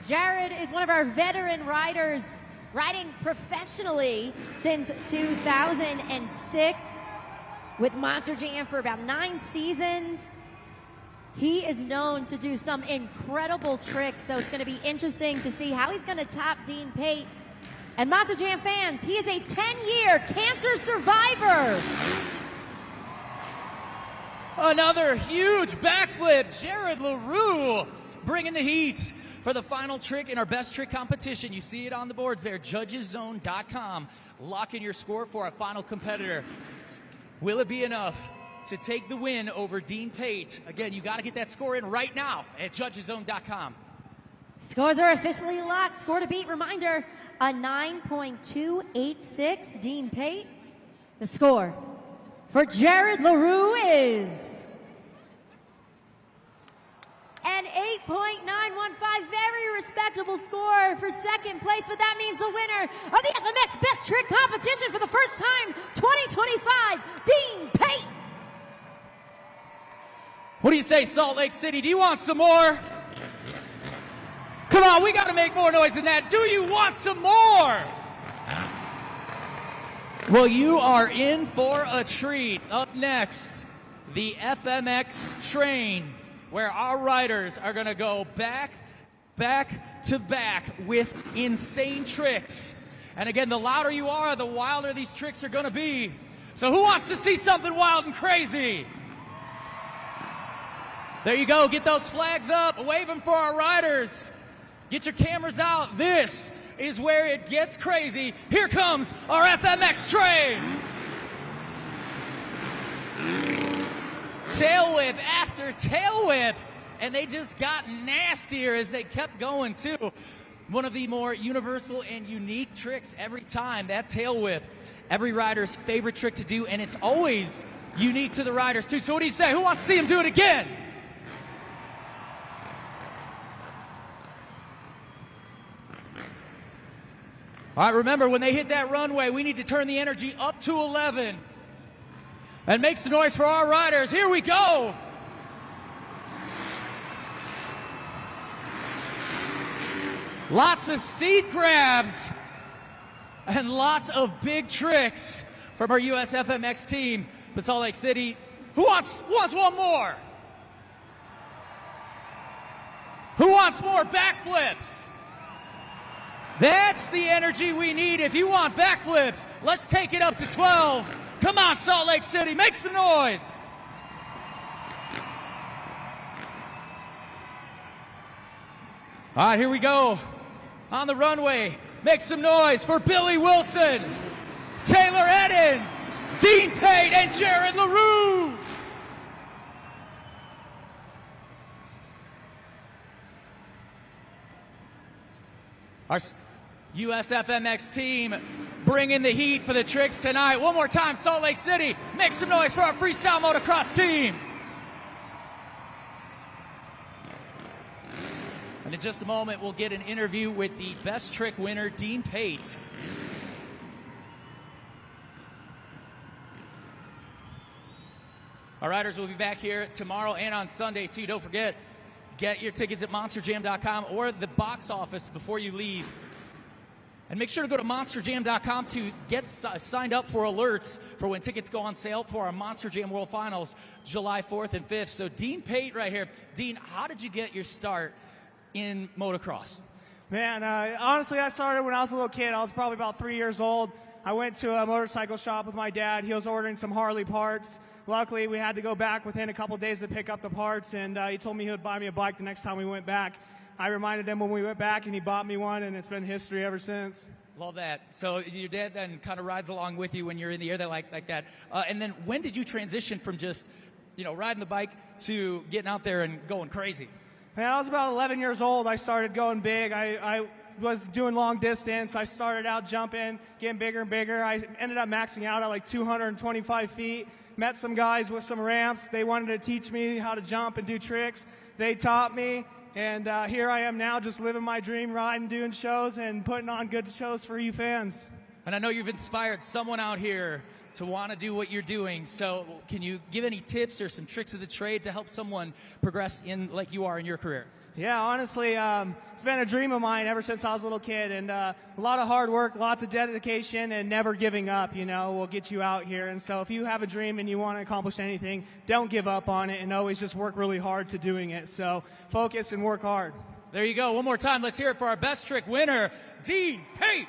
Jared is one of our veteran riders, riding professionally since 2006 with Monster Jam for about 9 seasons. He is known to do some incredible tricks, so it's going to be interesting to see how he's going to top Dean Pate. And Monster Jam fans, he is a 10-year cancer survivor. Another huge backflip. Jared LaRue bringing the heat for the final trick in our best trick competition. You see it on the boards there, judgeszone.com. Lock in your score for our final competitor. Will it be enough to take the win over Dean Pate? Again, you got to get that score in right now at judgeszone.com. Scores are officially locked. Score to beat, reminder, a 9.286 Dean Pate. The score for Jared LaRue is an 8.915, very respectable score for second place, but that means the winner of the FMX Best Trick Competition for the first time, 2025, Dean Pate. What do you say, Salt Lake City? Do you want some more? Come on, we got to make more noise than that. Do you want some more? Well, you are in for a treat. Up next, the FMX train, where our riders are going to go back to back with insane tricks. And again, the louder you are, the wilder these tricks are going to be. So who wants to see something wild and crazy? There you go. Get those flags up. Wave them for our riders. Get your cameras out. This is where it gets crazy. Here comes our FMX train. Tail whip after tail whip. And they just got nastier as they kept going, too. One of the more universal and unique tricks every time, that tail whip. Every rider's favorite trick to do, and it's always unique to the riders, too. So what do you say? Who wants to see him do it again? All right, remember, when they hit that runway, we need to turn the energy up to 11. And make some noise for our riders. Here we go. Lots of seat grabs and lots of big tricks from our USFMX team. But Salt Lake City, who wants one more? Who wants more backflips? That's the energy we need. If you want backflips, let's take it up to 12. Come on, Salt Lake City, make some noise. All right, here we go. On the runway, make some noise for Billy Wilson, Taylor Eddins, Dean Pate, and Jared LaRue. Our USFMX team bringing the heat for the tricks tonight. One more time, Salt Lake City, make some noise for our Freestyle Motocross team. And in just a moment, we'll get an interview with the best trick winner, Dean Pate. Our riders will be back here tomorrow and on Sunday, too. Don't forget, get your tickets at monsterjam.com or the box office before you leave. And make sure to go to monsterjam.com to get signed up for alerts for when tickets go on sale for our Monster Jam World Finals, July 4th and 5th. So Dean Pate right here. Dean, how did you get your start in motocross? Man, honestly, I started when I was a little kid. I was probably about 3 years old. I went to a motorcycle shop with my dad. He was ordering some Harley parts. Luckily, we had to go back within a couple days to pick up the parts, and he told me he would buy me a bike the next time we went back. I reminded him when we went back, and he bought me one, and it's been history ever since. Love that. So your dad then kind of rides along with you when you're in the air like that. And then when did you transition from just, riding the bike to getting out there and going crazy? Man, I was about 11 years old. I started going big. I was doing long distance. I started out jumping, getting bigger and bigger. I ended up maxing out at like 225 feet. Met some guys with some ramps. They wanted to teach me how to jump and do tricks. They taught me, and here I am now just living my dream, riding, doing shows, and putting on good shows for you fans. And I know you've inspired someone out here to want to do what you're doing. So can you give any tips or some tricks of the trade to help someone progress in like you are in your career? Yeah, honestly, it's been a dream of mine ever since I was a little kid, and a lot of hard work, lots of dedication, and never giving up, will get you out here. And so if you have a dream and you want to accomplish anything, don't give up on it and always just work really hard to doing it. So focus and work hard. There you go. One more time. Let's hear it for our best trick winner, Dean Pate.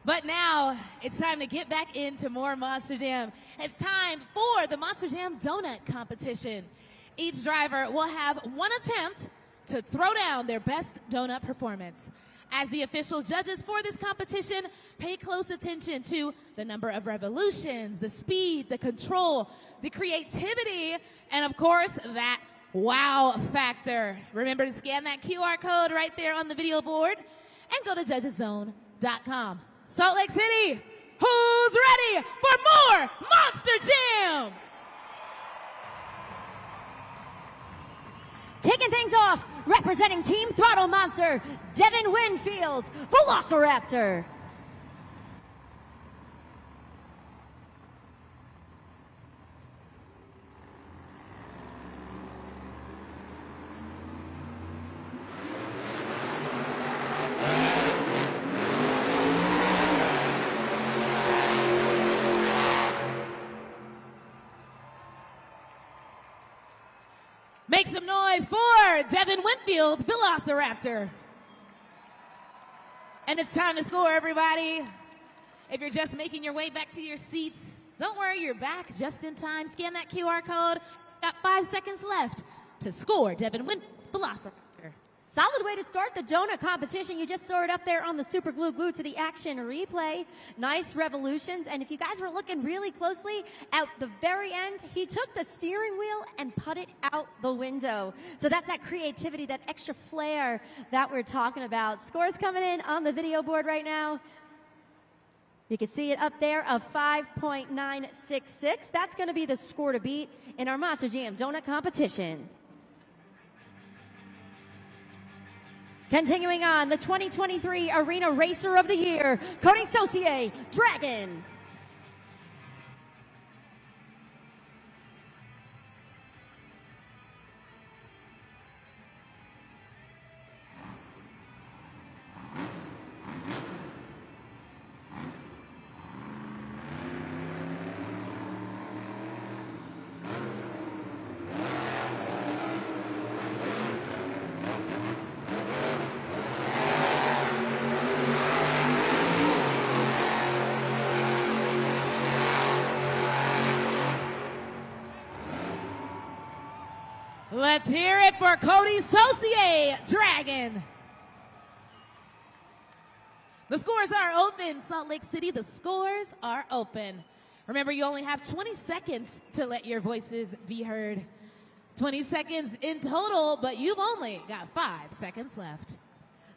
But now it's time to get back into more Monster Jam. It's time for the Monster Jam Donut Competition. Each driver will have one attempt to throw down their best donut performance. As the official judges for this competition, pay close attention to the number of revolutions, the speed, the control, the creativity, and of course, that wow factor. Remember to scan that QR code right there on the video board and go to judgeszone.com. Salt Lake City, who's ready for more Monster Jam? Kicking things off, representing Team Throttle Monster, Devin Winfield, Velociraptor. Make some noise for Devin Winfield's Velociraptor. And it's time to score, everybody. If you're just making your way back to your seats, don't worry, you're back just in time. Scan that QR code. Got 5 seconds left to score Devin Winfield's Velociraptor. Solid way to start the donut competition. You just saw it up there on the Super Glue Glued to the Action replay. Nice revolutions. And if you guys were looking really closely, at the very end, he took the steering wheel and put it out the window. So that's that creativity, that extra flair that we're talking about. Scores coming in on the video board right now. You can see it up there of 5.966. That's going to be the score to beat in our Monster Jam donut competition. Continuing on, the 2023 Arena Racer of the Year, Cody Saucier, Dragon. Let's hear it for Cody Saucier, Dragon. The scores are open, Salt Lake City. The scores are open. Remember, you only have 20 seconds to let your voices be heard. 20 seconds in total, but you've only got 5 seconds left.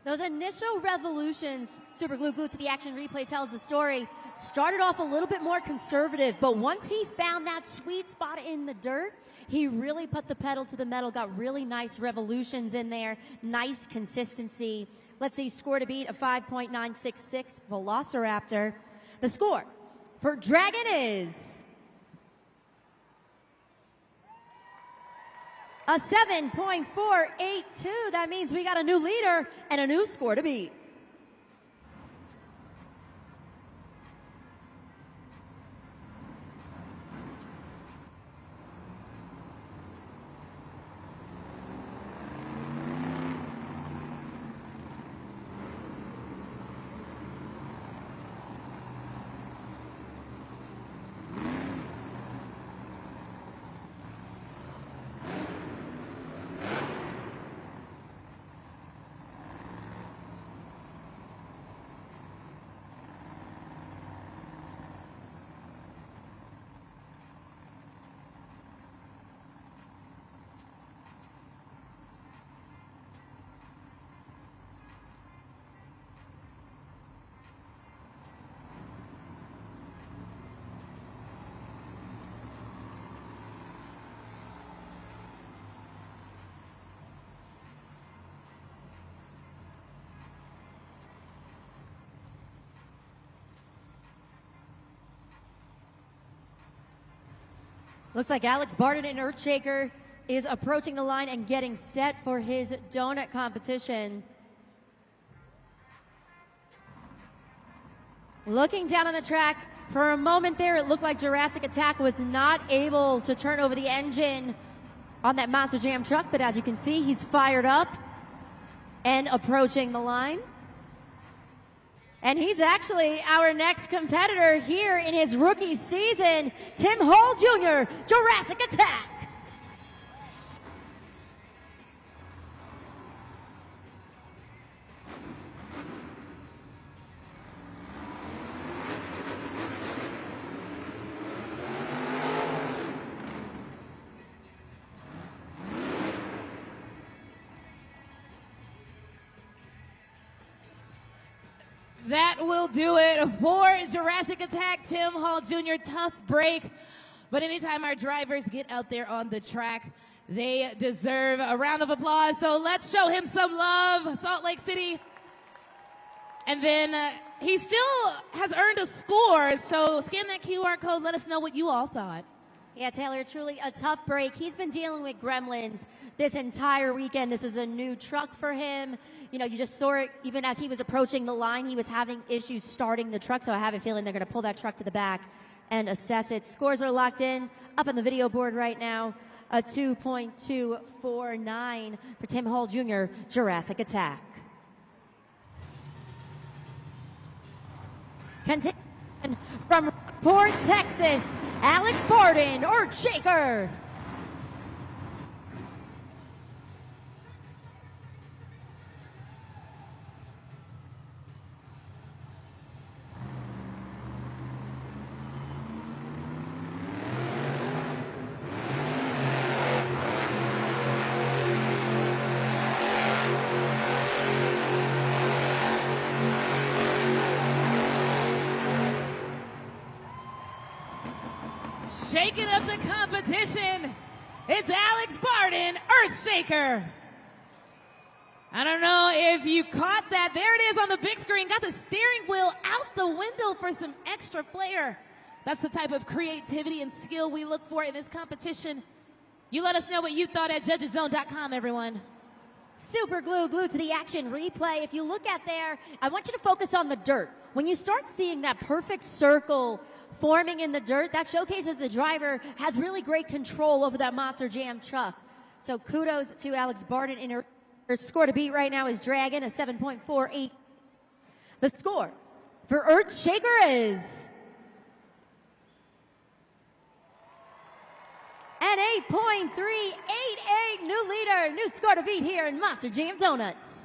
Those initial revolutions, Super Glue Glued to the Action replay tells the story, started off a little bit more conservative, but once he found that sweet spot in the dirt, he really put the pedal to the metal, got really nice revolutions in there, nice consistency. Let's see, score to beat of 5.966, Velociraptor. The score for Dragon is a 7.482. That means we got a new leader and a new score to beat. Looks like Alex Barton and Earthshaker is approaching the line and getting set for his donut competition. Looking down on the track, for a moment there, it looked like Jurassic Attack was not able to turn over the engine on that Monster Jam truck, but as you can see, he's fired up and approaching the line. And he's actually our next competitor here in his rookie season, Tim Hall Jr., Jurassic Attack. That will do it for Jurassic Attack, Tim Hall Jr. Tough break. But anytime our drivers get out there on the track, they deserve a round of applause. So let's show him some love, Salt Lake City. And then he still has earned a score. So scan that QR code. Let us know what you all thought. Yeah, Taylor, truly a tough break. He's been dealing with gremlins this entire weekend. This is a new truck for him. You know, you just saw it even as he was approaching the line. He was having issues starting the truck, so I have a feeling they're going to pull that truck to the back and assess it. Scores are locked in, up on the video board right now. A 2.249 for Tim Hall Jr., Jurassic Attack. Continue from Port, Texas, Alex Barden, Earthshaker. Shaking up the competition, it's Alex Barden, Earthshaker. I don't know if you caught that. There it is on the big screen. Got the steering wheel out the window for some extra flair. That's the type of creativity and skill we look for in this competition. You let us know what you thought at judgeszone.com, everyone. Super glue, glued to the action replay. If you look at there, I want you to focus on the dirt. When you start seeing that perfect circle forming in the dirt, that showcases the driver has really great control over that Monster Jam truck. So kudos to Alex Barden. In her score to beat right now is Dragon, a 7.48. The score for Earthshaker is an 8.388. New leader, new score to beat here in Monster Jam Donuts.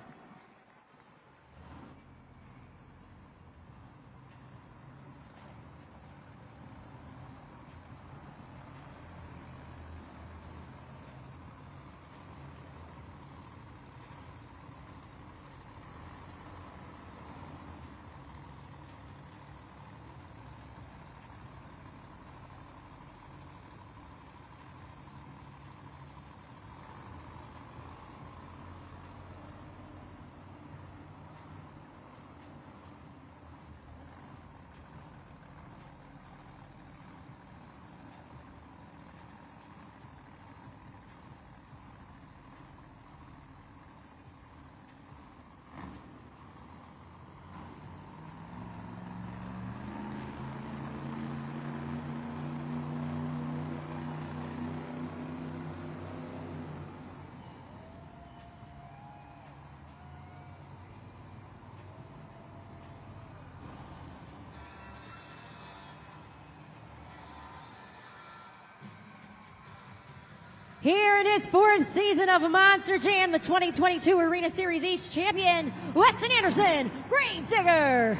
Here in his fourth season of Monster Jam, the 2022 Arena Series East champion, Weston Anderson, Gravedigger.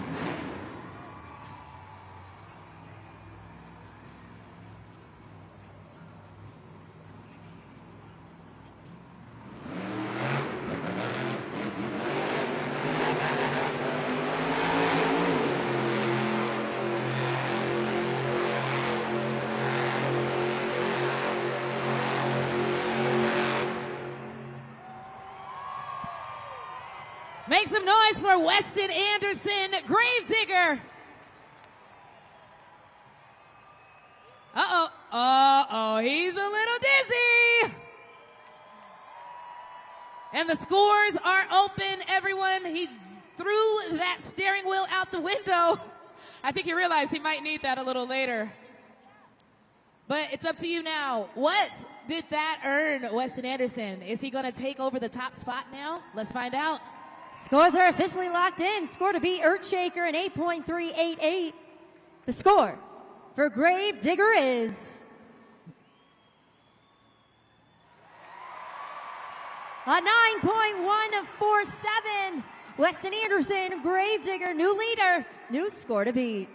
Make some noise for Weston Anderson, Gravedigger. Uh-oh, he's a little dizzy. And the scores are open, everyone. He threw that steering wheel out the window. I think he realized he might need that a little later. But it's up to you now. What did that earn Weston Anderson? Is he going to take over the top spot now? Let's find out. Scores are officially locked in. Score to beat Earthshaker in 8.388. The score for Grave Digger is a 9.147. Weston Anderson, Grave Digger, new leader, new score to beat.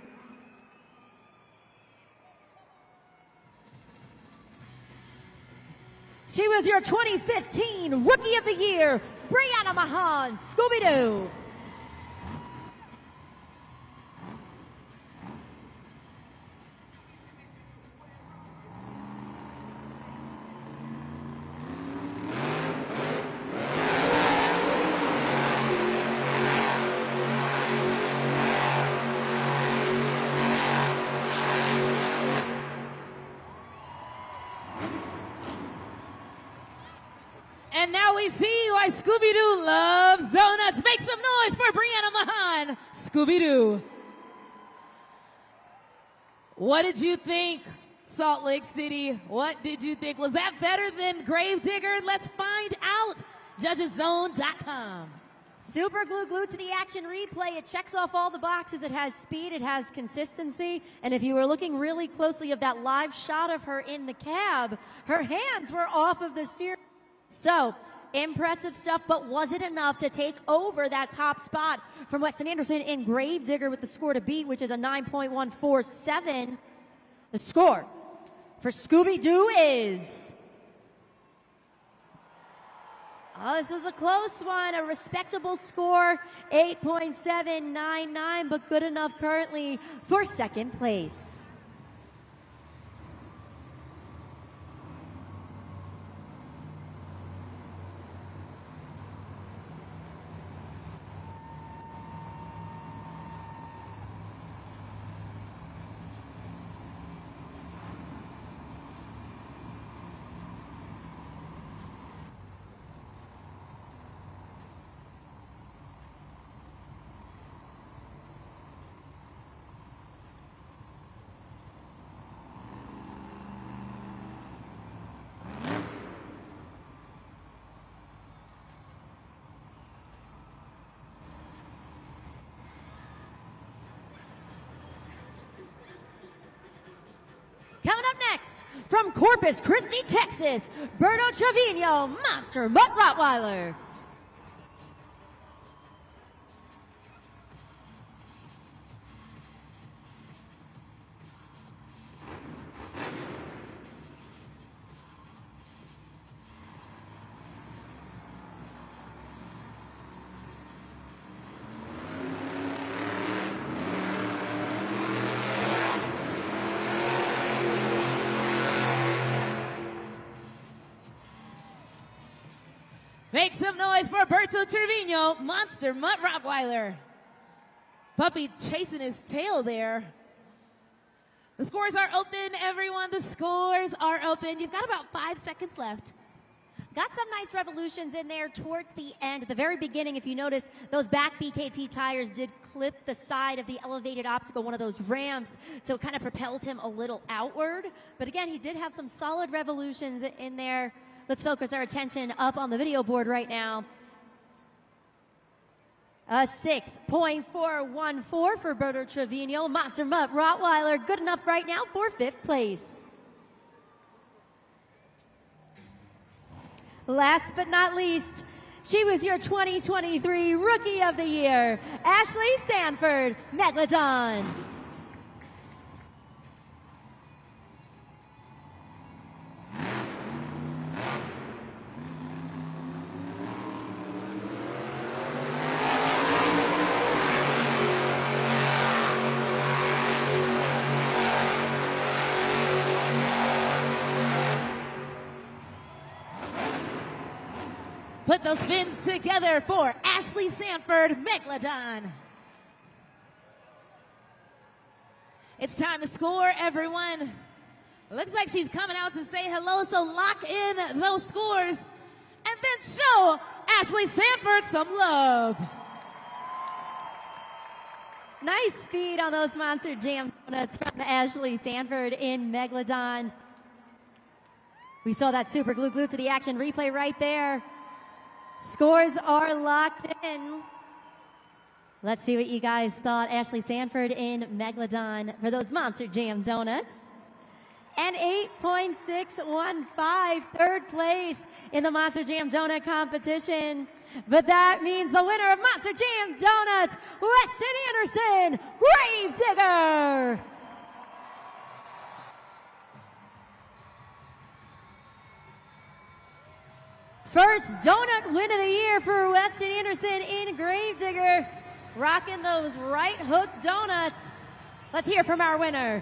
She was your 2015 Rookie of the Year, Brianna Mahan, Scooby-Doo. And now we see why Scooby-Doo loves donuts. Make some noise for Brianna Mahan, Scooby-Doo. What did you think, Salt Lake City? What did you think? Was that better than Grave Digger? Let's find out. JudgesZone.com. Super glue glued to the action replay. It checks off all the boxes. It has speed, it has consistency, and if you were looking really closely of that live shot of her in the cab, her hands were off of the steering. So, impressive stuff, but was it enough to take over that top spot from Weston Anderson in Grave Digger with the score to beat, which is a 9.147? The score for Scooby-Doo is... Oh, this was a close one, a respectable score, 8.799, but good enough currently for second place. Coming up next, from Corpus Christi, Texas, Berto Trevino, Monster Mutt Rottweiler. Make some noise for Berto Trevino, Monster Mutt Rottweiler. Puppy chasing his tail there. The scores are open, everyone. The scores are open. You've got about 5 seconds left. Got some nice revolutions in there towards the end. At the very beginning, if you notice, those back BKT tires did clip the side of the elevated obstacle, one of those ramps, so it kind of propelled him a little outward. But again, he did have some solid revolutions in there. Let's focus our attention up on the video board right now. A 6.414 for Berto Trevino. Monster Mutt Rottweiler, good enough right now for 5th place. Last but not least, she was your 2023 Rookie of the Year, Ashley Sanford, Megalodon. Put those fins together for Ashley Sanford, Megalodon. It's time to score, everyone. Looks like she's coming out to say hello, so lock in those scores. And then show Ashley Sanford some love. Nice speed on those Monster Jam donuts from Ashley Sanford in Megalodon. We saw that super glued to the action replay right there. Scores are locked in. Let's see what you guys thought. Ashley Sanford in Megalodon for those Monster Jam donuts. And 8.615, third place in the Monster Jam donut competition. But that means the winner of Monster Jam Donuts, Weston Anderson, Gravedigger. First donut win of the year for Weston Anderson in Gravedigger. Rocking those right hook donuts. Let's hear from our winner.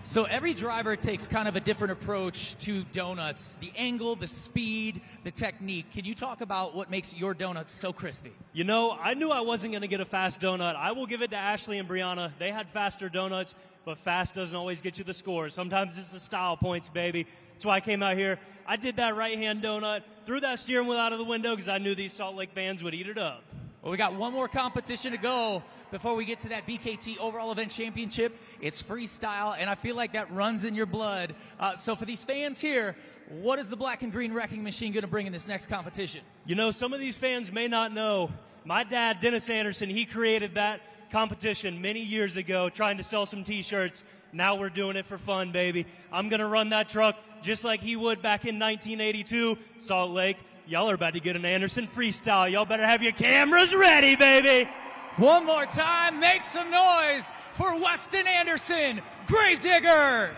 So every driver takes kind of a different approach to donuts. The angle, the speed, the technique. Can you talk about what makes your donuts so crispy? You know, I knew I wasn't going to get a fast donut. I will give it to Ashley and Brianna. They had faster donuts, but fast doesn't always get you the score. Sometimes it's the style points, baby. That's why I came out here. I did that right-hand donut, threw that steering wheel out of the window because I knew these Salt Lake fans would eat it up. Well, we got one more competition to go before we get to that BKT Overall Event Championship. It's freestyle, and I feel like that runs in your blood. So for these fans here, what is the black and green wrecking machine going to bring in this next competition? You know, some of these fans may not know. My dad, Dennis Anderson, he created that competition many years ago trying to sell some T-shirts. Now we're doing it for fun, baby. I'm going to run that truck just like he would back in 1982, Salt Lake. Y'all are about to get an Anderson freestyle. Y'all better have your cameras ready, baby. One more time, make some noise for Weston Anderson, Gravedigger.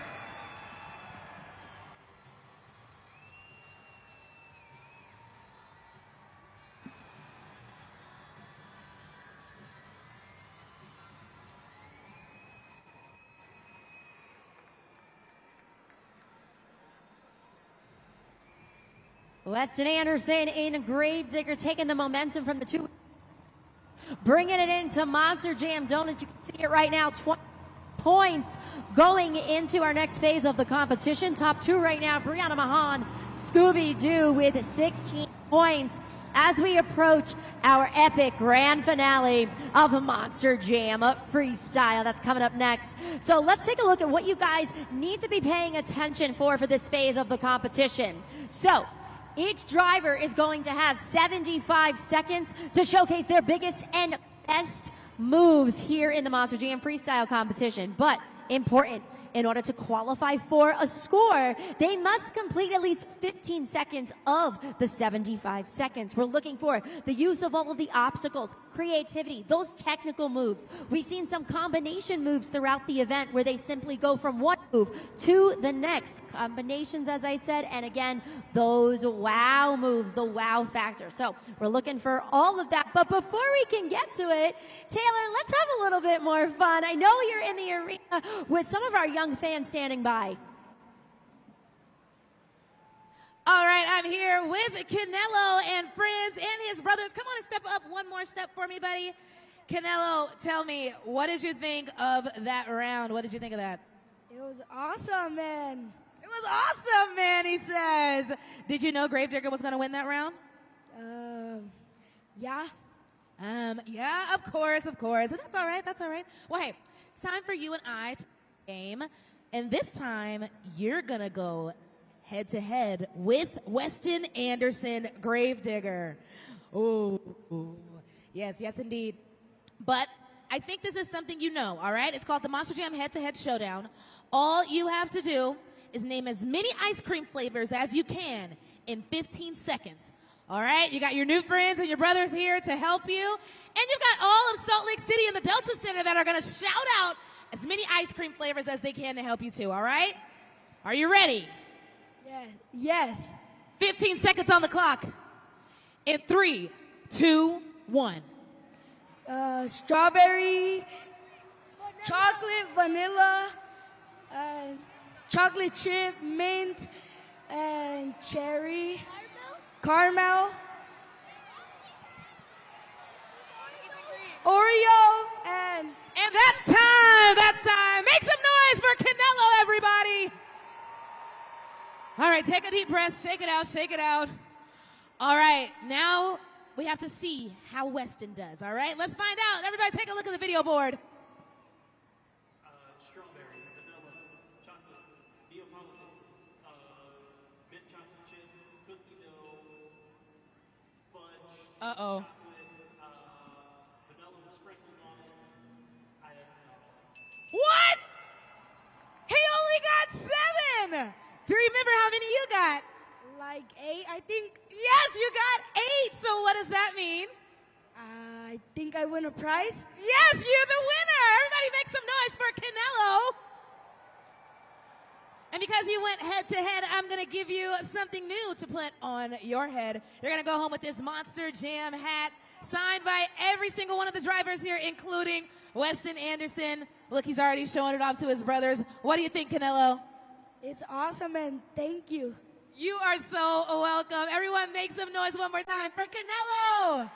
Weston Anderson in Gravedigger taking the momentum from the two, bringing it into Monster Jam Donuts. You can see it right now, 20 points going into our next phase of the competition. Top two right now, Brianna Mahan, Scooby-Doo with 16 points as we approach our epic grand finale of Monster Jam Freestyle. That's coming up next. So let's take a look at what you guys need to be paying attention for this phase of the competition. So each driver is going to have 75 seconds to showcase their biggest and best moves here in the Monster Jam Freestyle competition. But important, in order to qualify for a score, they must complete at least 15 seconds of the 75 seconds. We're looking for the use of all of the obstacles, creativity, those technical moves. We've seen some combination moves throughout the event where they simply go from one move to the next. Combinations, as I said, and again, those wow moves, the wow factor. So we're looking for all of that. But before we can get to it, Taylor, let's have a little bit more fun. I know you're in the arena with some of our young fans standing by. All right, I'm here with Canelo and friends and his brothers. Come on and step up one more step for me, buddy. Canelo, tell me, what did you think of that round? What did you think of that? It was awesome, man. It was awesome, man, he says. Did you know Gravedigger was going to win that round? Yeah. Yeah, of course. And that's all right, Well, hey, it's time for you and I to game. And this time, you're going to go head-to-head with Weston Anderson, Gravedigger. Ooh. Yes, indeed. But I think this is something you know, all right? It's called the Monster Jam Head-to-Head Showdown. All you have to do is name as many ice cream flavors as you can in 15 seconds. All right? You got your new friends and your brothers here to help you. And you've got all of Salt Lake City and the Delta Center that are going to shout out as many ice cream flavors as they can to help you too, all right? Are you ready? Yeah. Yes. 15 seconds on the clock. In 3, 2, 1. Strawberry, chocolate, vanilla, chocolate chip, mint, and cherry, caramel, Oreo, and that's time. Make some noise for Canelo, everybody. All right, take a deep breath. Shake it out. All right, now we have to see how Weston does, all right? Let's find out. Everybody take a look at the video board. Strawberry, vanilla, chocolate, Neapolitan, mint chocolate chip, cookie dough, fudge, Uh-oh. chocolate, vanilla with sprinkles on it. What? He only got 7. Do you remember how many you got? Like 8, I think. Yes, you got 8. So what does that mean? I think I win a prize. Yes, you're the winner. Everybody make some noise for Canelo. And because you went head to head, I'm going to give you something new to put on your head. You're going to go home with this Monster Jam hat signed by every single one of the drivers here, including Weston Anderson. Look, he's already showing it off to his brothers. What do you think, Canelo? It's awesome, and thank you. You are so welcome. Everyone make some noise one more time for Canelo.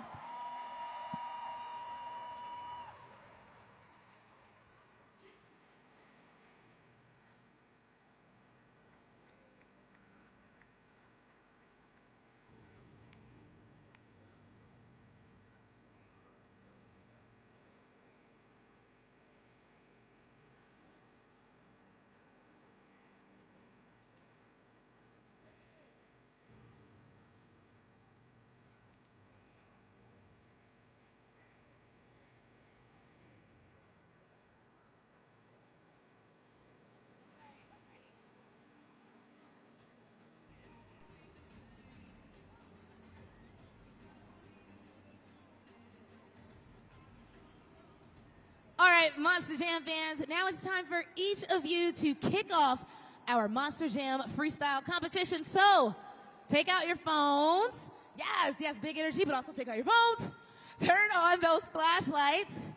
All right, Monster Jam fans, now it's time for each of you to kick off our Monster Jam freestyle competition. So, take out your phones. Yes, big energy, but also take out your phones. Turn on those flashlights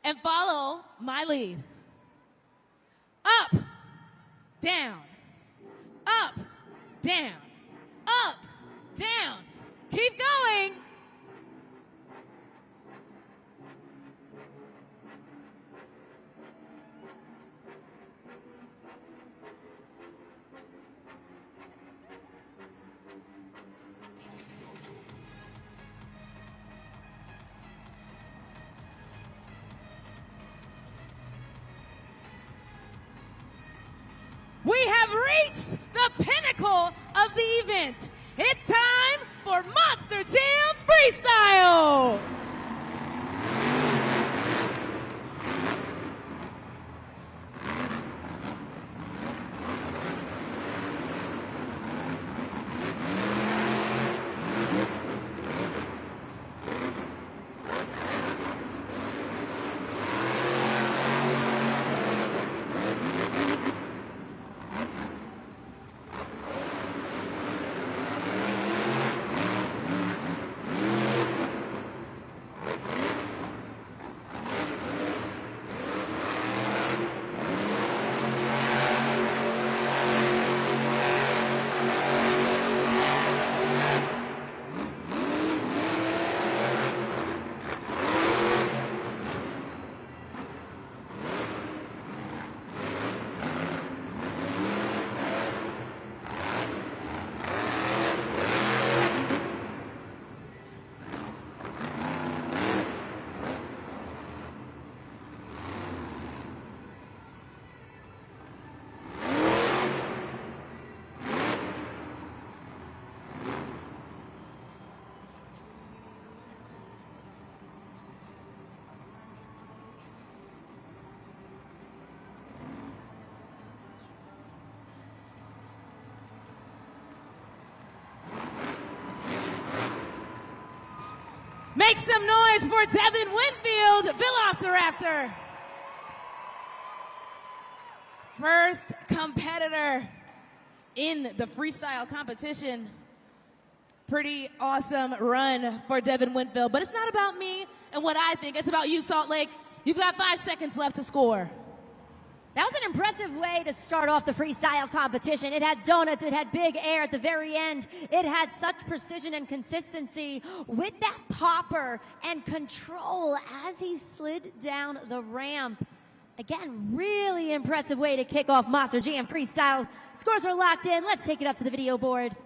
and follow my lead. Up, down, up, down, up, down. Keep going. We have reached the pinnacle of the event. It's time for Monster Jam Freestyle. Make some noise for Devin Winfield, Velociraptor. First competitor in the freestyle competition. Pretty awesome run for Devin Winfield, but it's not about me and what I think. It's about you, Salt Lake. You've got 5 seconds left to score. That was an impressive way to start off the freestyle competition. It had donuts, it had big air at the very end. It had such precision and consistency with that popper and control as he slid down the ramp. Again, really impressive way to kick off Monster Jam Freestyle. Scores are locked in. Let's take it up to the video board.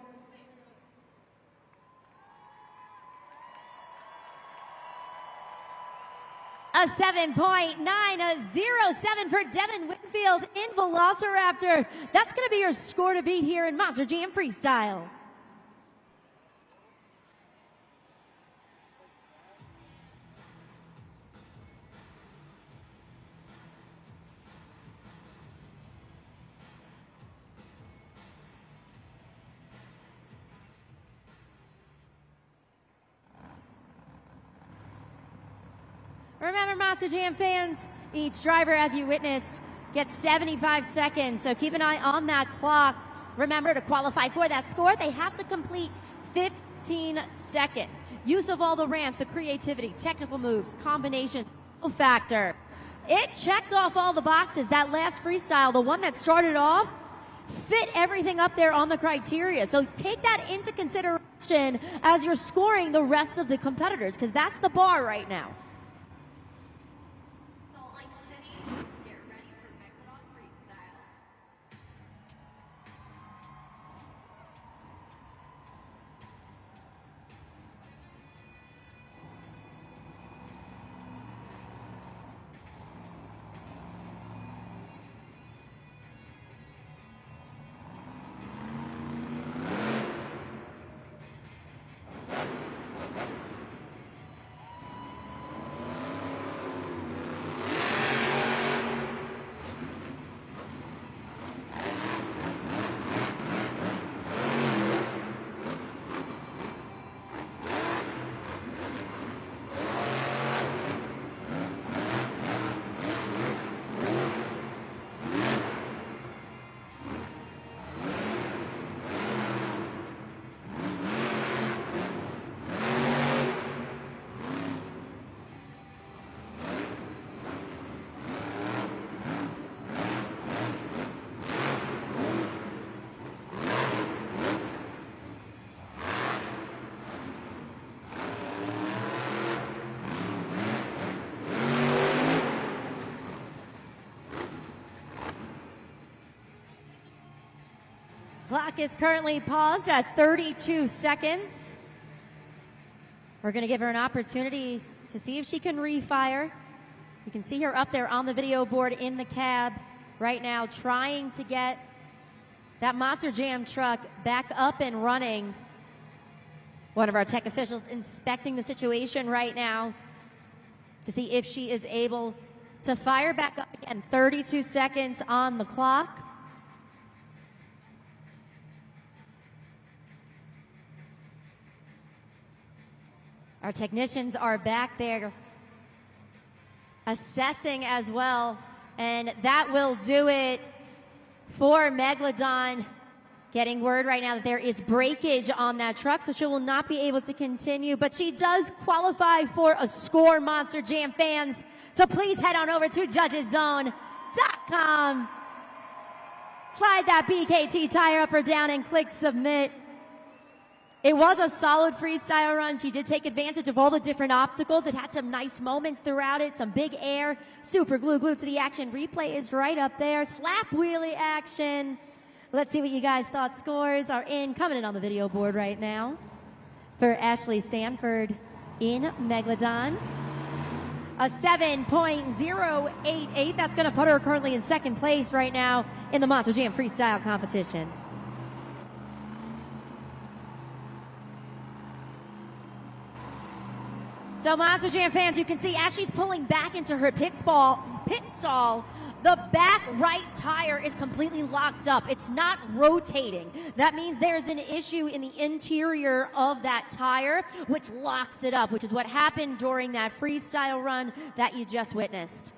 A 7.907 for Devin Whitfield in Velociraptor. That's going to be your score to beat here in Monster Jam Freestyle. Remember, Monster Jam fans, each driver, as you witnessed, gets 75 seconds. So keep an eye on that clock. Remember, to qualify for that score, they have to complete 15 seconds. Use of all the ramps, the creativity, technical moves, combinations, factor. It checked off all the boxes. That last freestyle, the one that started off, fit everything up there on the criteria. So take that into consideration as you're scoring the rest of the competitors, because that's the bar right now. Get ready for Megalodon Freestyle. Clock is currently paused at 32 seconds. We're going to give her an opportunity to see if she can refire. You can see her up there on the video board in the cab right now, trying to get that Monster Jam truck back up and running. One of our tech officials inspecting the situation right now to see if she is able to fire back up again. 32 seconds on the clock. Our technicians are back there assessing as well, and that will do it for Megalodon. Getting word right now that there is breakage on that truck, so she will not be able to continue, but she does qualify for a score, Monster Jam fans. So please head on over to judgeszone.com. Slide that BKT tire up or down and click submit. It was a solid freestyle run. She did take advantage of all the different obstacles. It had some nice moments throughout it, some big air, super glue to the action. Replay is right up there. Slap wheelie action. Let's see what you guys thought. Scores are in, coming in on the video board right now. For Ashley Sanford in Megalodon, a 7.088. That's going to put her currently in second place right now in the Monster Jam freestyle competition. So Monster Jam fans, you can see as she's pulling back into her pit stall, the back right tire is completely locked up. It's not rotating. That means there's an issue in the interior of that tire, which locks it up, which is what happened during that freestyle run that you just witnessed.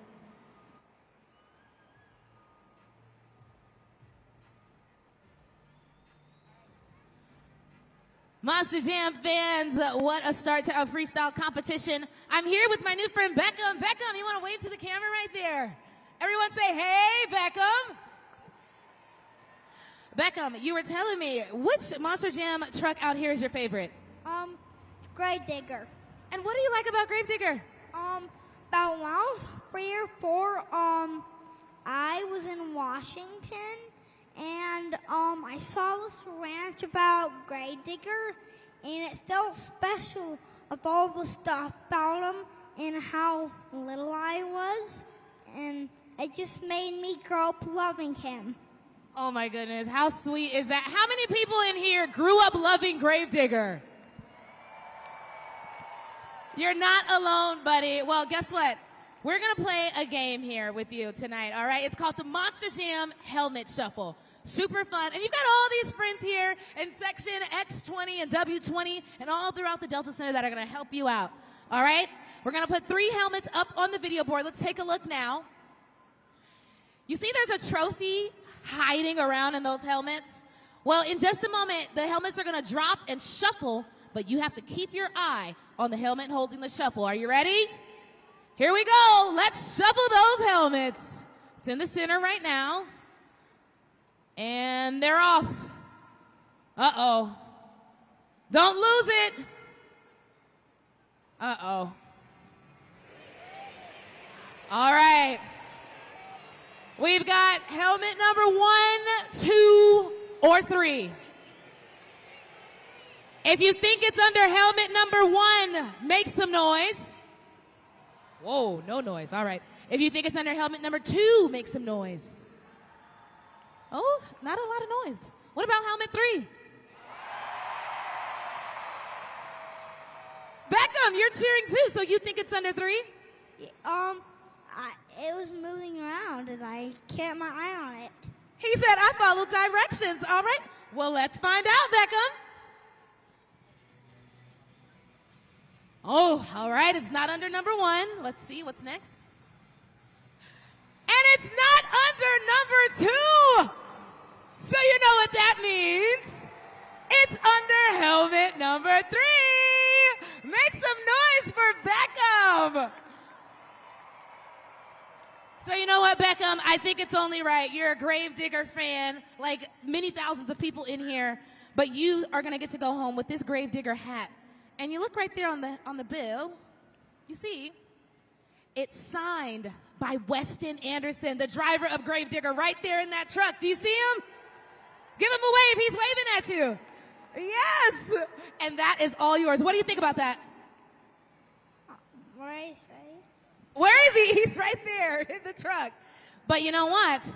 Monster Jam fans, what a start to our freestyle competition. I'm here with my new friend Beckham. Beckham, you want to wave to the camera right there? Everyone say, hey, Beckham. Beckham, you were telling me, which Monster Jam truck out here is your favorite? Grave Digger. And what do you like about Grave Digger? About when I was 3 or 4, I was in Washington, and I saw this ranch about Grave Digger, and it felt special with all the stuff about him in how little I was, and it just made me grow up loving him. Oh my goodness, how sweet is that? How many people in here grew up loving Gravedigger? You're not alone, buddy. Well, guess what? We're going to play a game here with you tonight, all right? It's called the Monster Jam Helmet Shuffle. Super fun. And you've got all these friends here in section X20 and W20 and all throughout the Delta Center that are going to help you out, all right? We're going to put 3 helmets up on the video board. Let's take a look now. You see there's a trophy hiding around in those helmets? Well, in just a moment, the helmets are going to drop and shuffle, but you have to keep your eye on the helmet holding the shuffle. Are you ready? Here we go. Let's shuffle those helmets. It's in the center right now. And they're off. Uh-oh. Don't lose it. Uh-oh. All right. We've got helmet number 1, 2, or 3. If you think it's under helmet number 1, make some noise. Whoa, no noise. All right. If you think it's under helmet number 2, make some noise. Oh, not a lot of noise. What about helmet 3? Beckham, you're cheering too, so you think it's under 3? It was moving around, and I kept my eye on it. He said, I follow directions. All right. Well, let's find out, Beckham. Oh, all right. It's not under number 1. Let's see what's next. And it's not under number 2. So you know what that means. It's under helmet number 3. Make some noise for Beckham. So you know what, Beckham? I think it's only right. You're a Gravedigger fan, like many thousands of people in here, but you are going to get to go home with this Gravedigger hat. And you look right there on the bill. You see, it's signed by Weston Anderson, the driver of Gravedigger, right there in that truck. Do you see him? Give him a wave. He's waving at you. Yes. And that is all yours. What do you think about that? What did I say? Where is he? He's right there in the truck. But you know what?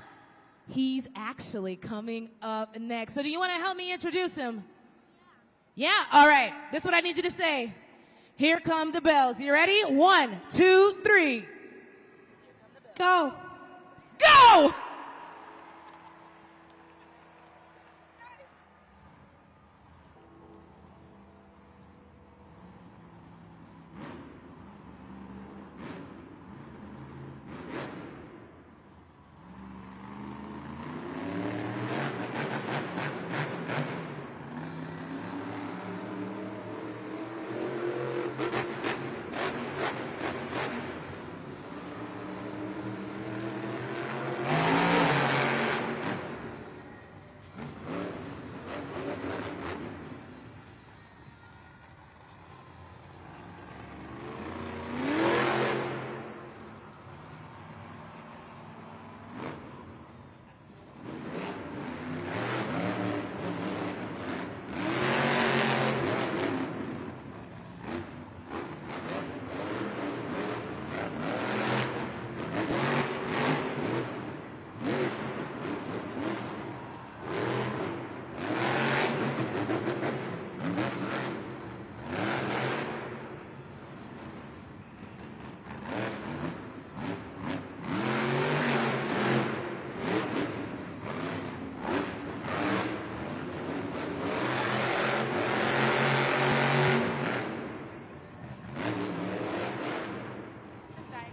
He's actually coming up next. So do you want to help me introduce him? Yeah? All right. This is what I need you to say. Here come the bells. You ready? 1, 2, 3. Go. Go!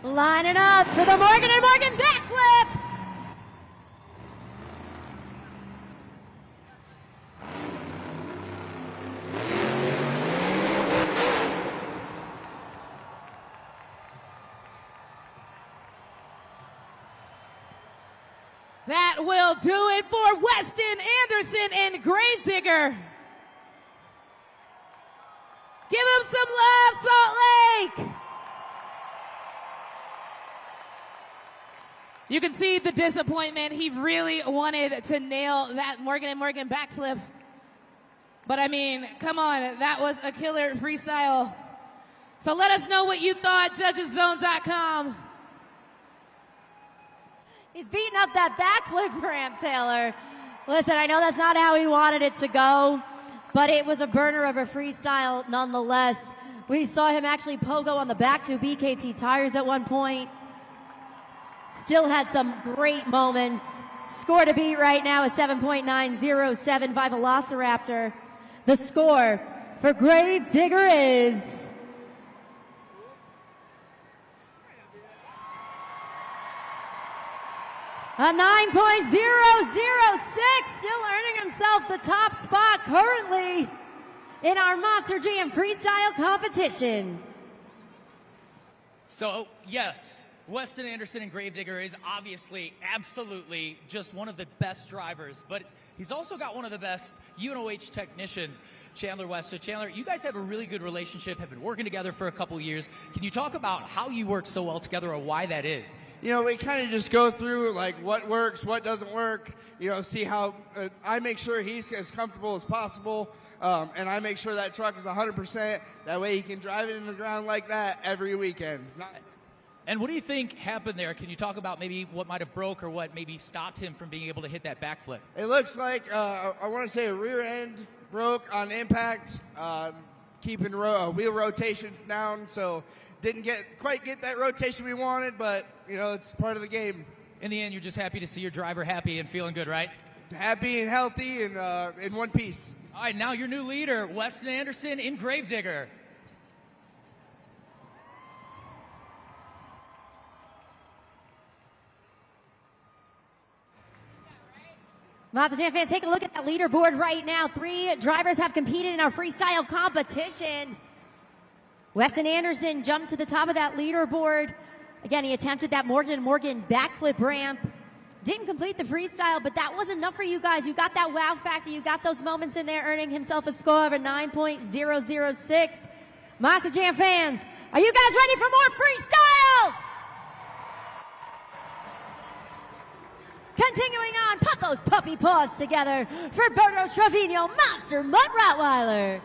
Lining up for the Morgan & Morgan backflip. That will do it for Weston Anderson and Gravedigger. Give him some love, Salt Lake. You can see the disappointment. He really wanted to nail that Morgan & Morgan backflip. But I mean, come on, that was a killer freestyle. So let us know what you thought, judgeszone.com. He's beating up that backflip ramp, Taylor. Listen, I know that's not how he wanted it to go, but it was a burner of a freestyle nonetheless. We saw him actually pogo on the back two BKT tires at one point. Still had some great moments. Score to beat right now is 7.907 by Velociraptor. The score for Grave Digger is a 9.006, still earning himself the top spot currently in our Monster Jam Freestyle competition. So, yes, Weston Anderson and Gravedigger is obviously, absolutely just one of the best drivers, but he's also got one of the best UNOH technicians, Chandler West. So Chandler, you guys have a really good relationship, have been working together for a couple years. Can you talk about how you work so well together or why that is? You know, we kind of just go through like what works, what doesn't work, you know, see how I make sure he's as comfortable as possible. And I make sure that truck is 100%. That way he can drive it in the ground like that every weekend. And what do you think happened there? Can you talk about maybe what might have broke or what maybe stopped him from being able to hit that backflip? It looks like, I want to say a rear end broke on impact, keeping wheel rotations down, so didn't quite get that rotation we wanted, but, you know, it's part of the game. In the end, you're just happy to see your driver happy and feeling good, right? Happy and healthy and in one piece. All right, now your new leader, Weston Anderson in Gravedigger. Monster Jam fans, take a look at that leaderboard right now. 3 drivers have competed in our freestyle competition. Weston Anderson jumped to the top of that leaderboard. Again, he attempted that Morgan & Morgan backflip ramp. Didn't complete the freestyle, but that was enough for you guys. You got that wow factor. You got those moments in there, earning himself a score of a 9.006. Monster Jam fans, are you guys ready for more freestyle? Continuing on, put those puppy paws together for Berto Trevino, Monster Mutt Rottweiler.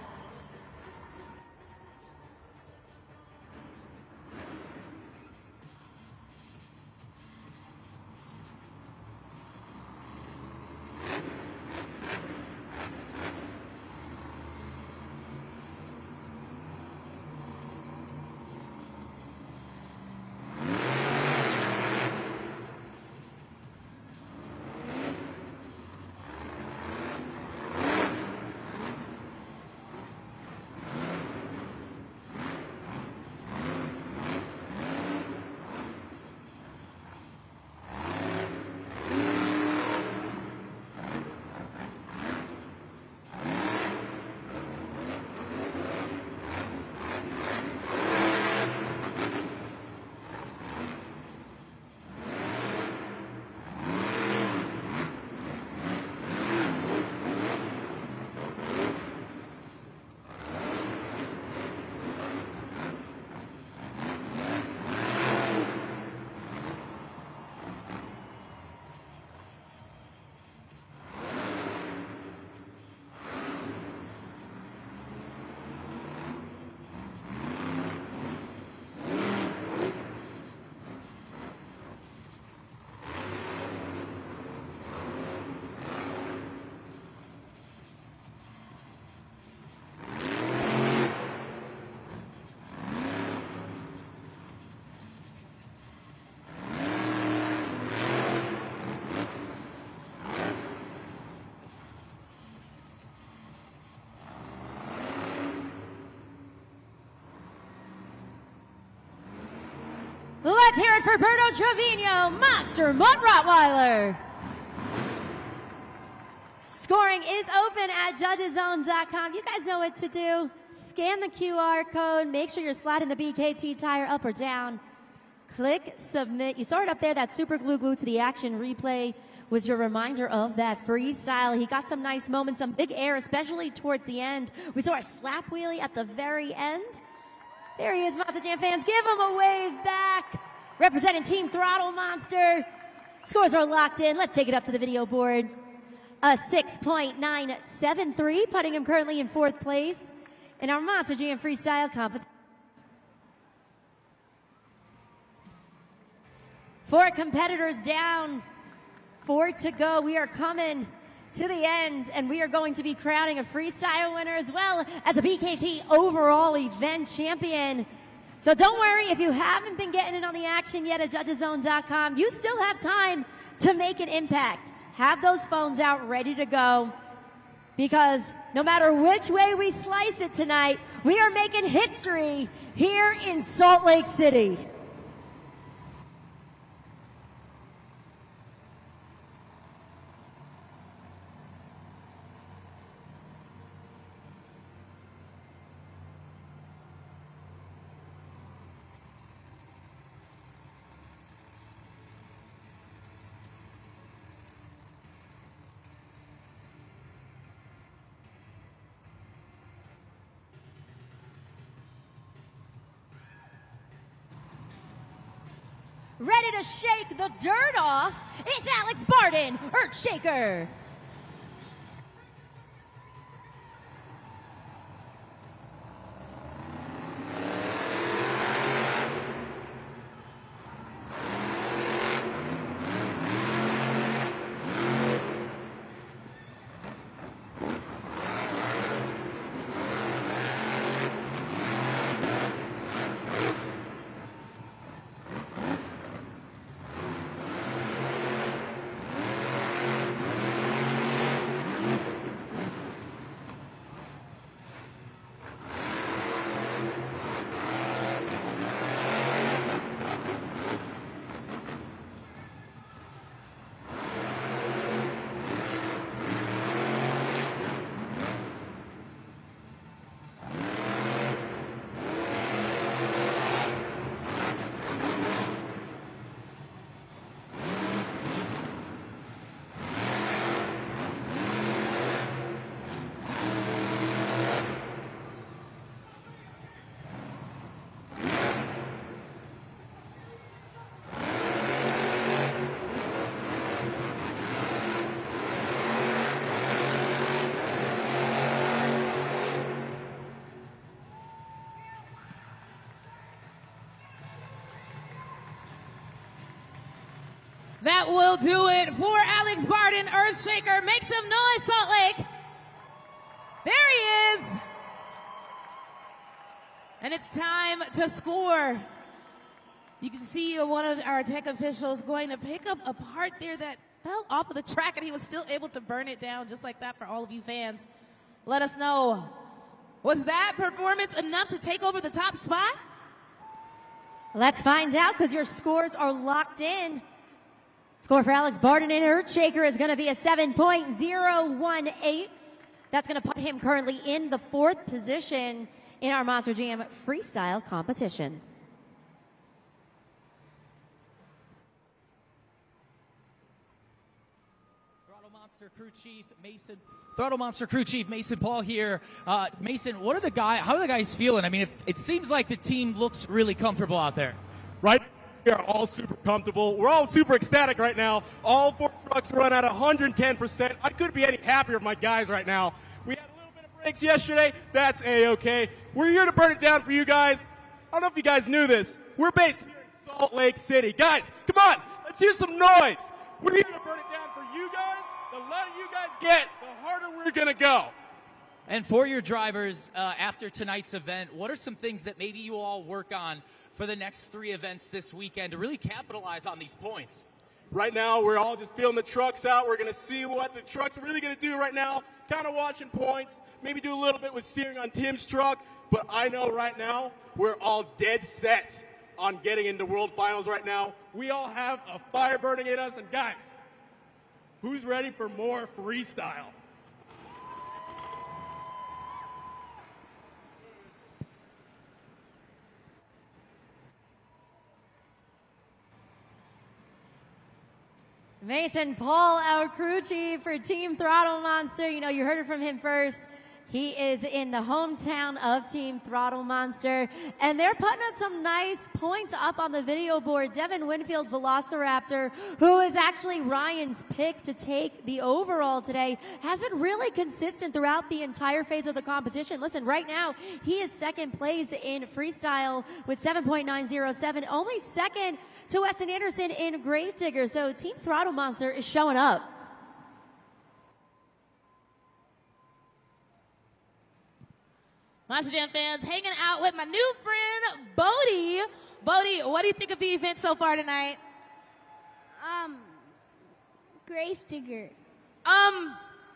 Let's hear it for Berto Trevino, Monster Mutt Rottweiler. Scoring is open at judgeszone.com. You guys know what to do. Scan the QR code. Make sure you're sliding the BKT tire up or down. Click submit. You saw it up there, that super glue to the action replay was your reminder of that freestyle. He got some nice moments, some big air, especially towards the end. We saw a slap wheelie at the very end. There he is, Monster Jam fans. Give him a wave back. Representing Team Throttle Monster. Scores are locked in. Let's take it up to the video board. A 6.973, putting him currently in 4th place in our Monster Jam Freestyle competition. 4 competitors down, 4 to go. We are coming to the end, and we are going to be crowning a freestyle winner as well as a BKT overall event champion. So don't worry, if you haven't been getting in on the action yet at judgeszone.com, you still have time to make an impact. Have those phones out ready to go, because no matter which way we slice it tonight, we are making history here in Salt Lake City. Ready to shake the dirt off, it's Alex Barden, Earthshaker. That will do it for Alex Barden, Earthshaker. Make some noise, Salt Lake. There he is. And it's time to score. You can see one of our tech officials going to pick up a part there that fell off of the track, and he was still able to burn it down just like that for all of you fans. Let us know, was that performance enough to take over the top spot? Let's find out, because your scores are locked in. Score for Alex Barden and Earthshaker is going to be a 7.018. That's going to put him currently in the 4th position in our Monster Jam freestyle competition. Throttle Monster Crew Chief Mason Paul here. Mason, how are the guys feeling? I mean, it seems like the team looks really comfortable out there. Right? We are all super comfortable. We're all super ecstatic right now. All 4 trucks run at 110%. I couldn't be any happier with my guys right now. We had a little bit of breaks yesterday. That's A-okay. We're here to burn it down for you guys. I don't know if you guys knew this. We're based here in Salt Lake City. Guys, come on. Let's hear some noise. We're here to burn it down for you guys. The louder you guys get, the harder we're going to go. And for your drivers, after tonight's event, what are some things that maybe you all work on for the next 3 events this weekend to really capitalize on these points? Right now, we're all just feeling the trucks out. We're going to see what the trucks are really going to do right now. Kind of watching points, maybe do a little bit with steering on Tim's truck. But I know right now, we're all dead set on getting into World Finals right now. We all have a fire burning in us. And guys, who's ready for more freestyle? Mason Paul, our crew chief for Team Throttle Monster. You know, you heard it from him first. He is in the hometown of Team Throttle Monster, and they're putting up some nice points up on the video board. Devin Winfield, Velociraptor, who is actually Ryan's pick to take the overall today, has been really consistent throughout the entire phase of the competition. Listen, right now, he is second place in freestyle with 7.907, only second to Weston Anderson in Gravedigger. So Team Throttle Monster is showing up. Monster Jam fans, hanging out with my new friend, Bodie. Bodie, what do you think of the event so far tonight? Gravedigger.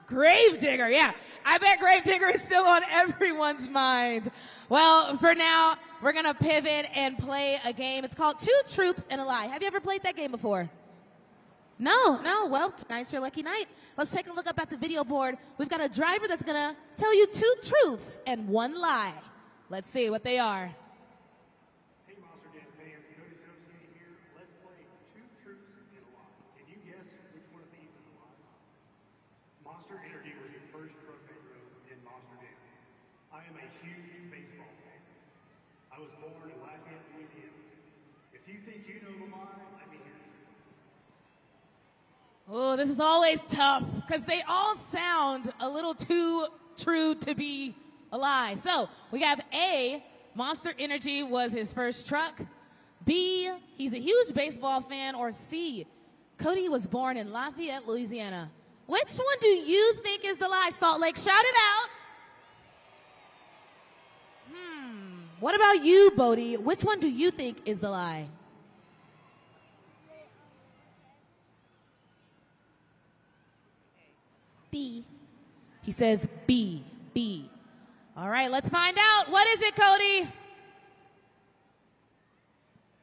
Gravedigger, yeah. I bet Gravedigger is still on everyone's mind. Well, for now, we're going to pivot and play a game. It's called Two Truths and a Lie. Have you ever played that game before? No. Well, tonight's your lucky night. Let's take a look up at the video board. We've got a driver that's going to tell you two truths and one lie. Let's see what they are. Hey, Monster Jam fans, Cody Associate here. Let's play Two Truths and a Lie. Can you guess which one of these is a lie? Monster Energy was your first truck I drove in Monster Jam. I am a huge baseball fan. I was born in Lafayette, Louisiana. If you think you know the lie, let me hear it. Oh, this is always tough because they all sound a little too true to be a lie. So we have A, Monster Energy was his first truck. B, he's a huge baseball fan. Or C, Cody was born in Lafayette, Louisiana. Which one do you think is the lie? Salt Lake, shout it out. What about you, Bodie? Which one do you think is the lie? B. He says B. All right, let's find out. What is it, Cody?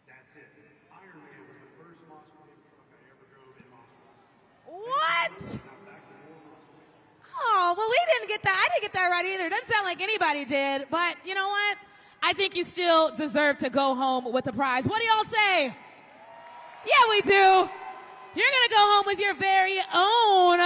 That's it. Iron Man was the first Monster Jam truck I ever drove in Monster. What? Now back to more Monster Jam. Oh, well, we didn't get that. I didn't get that right either. Doesn't sound like anybody did. But you know what? I think you still deserve to go home with the prize. What do y'all say? Yeah, we do. You're going to go home with your very own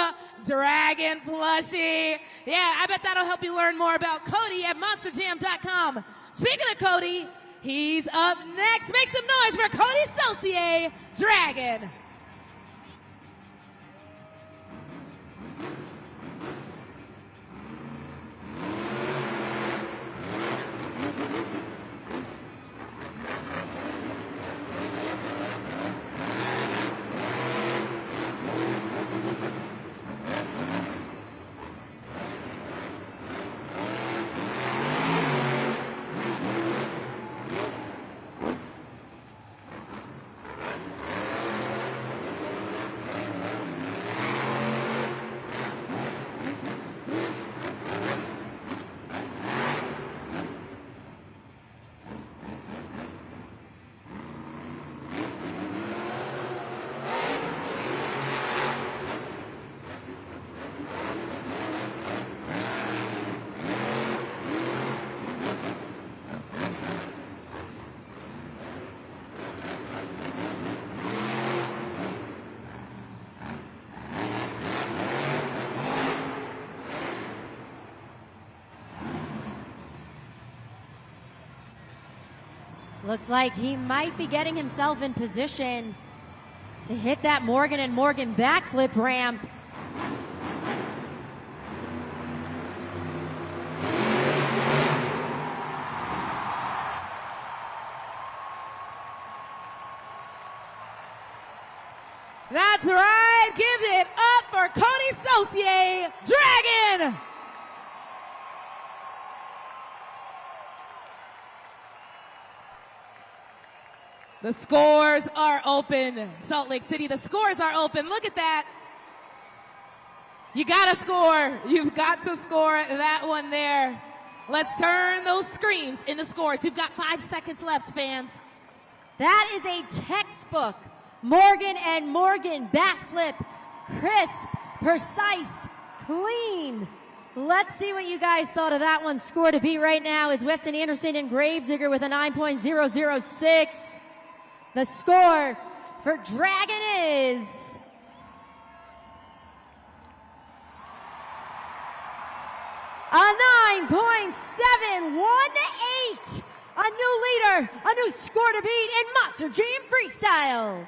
dragon plushie. Yeah, I bet that'll help you learn more about Cody at monsterjam.com. Speaking of Cody, he's up next. Make some noise for Cody Saucier, Dragon. Looks like he might be getting himself in position to hit that Morgan and Morgan backflip ramp. That's right. Give it up for Cody Saucier, Dragon. The scores are open, Salt Lake City. The scores are open. Look at that. You got to score. You've got to score that one there. Let's turn those screams into scores. You've got 5 seconds left, fans. That is a textbook Morgan and Morgan backflip. Crisp, precise, clean. Let's see what you guys thought of that one. Score to beat right now is Weston Anderson and Gravedigger with a 9.006. The score for Dragon is a 29.718. A new leader, a new score to beat in Monster Jam Freestyle.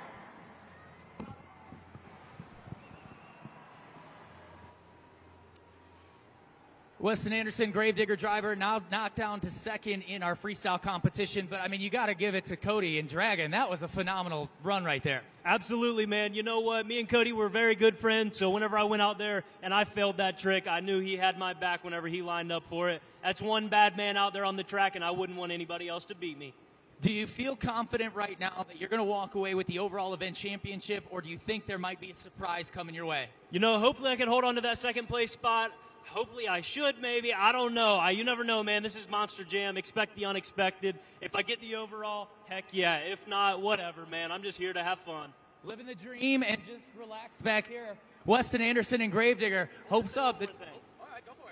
Weston Anderson, Gravedigger driver, now knocked down to second in our freestyle competition. But, I mean, you got to give it to Cody and Dragon. That was a phenomenal run right there. Absolutely, man. You know what? Me and Cody were very good friends, so whenever I went out there and I failed that trick, I knew he had my back whenever he lined up for it. That's one bad man out there on the track, and I wouldn't want anybody else to beat me. Do you feel confident right now that you're going to walk away with the overall event championship, or do you think there might be a surprise coming your way? You know, hopefully I can hold on to that second place spot. Hopefully I should, maybe. I don't know. You never know, man. This is Monster Jam. Expect the unexpected. If I get the overall, heck yeah. If not, whatever, man. I'm just here to have fun. Living the dream and just relax back here. Weston Anderson and Gravedigger. Hopes up.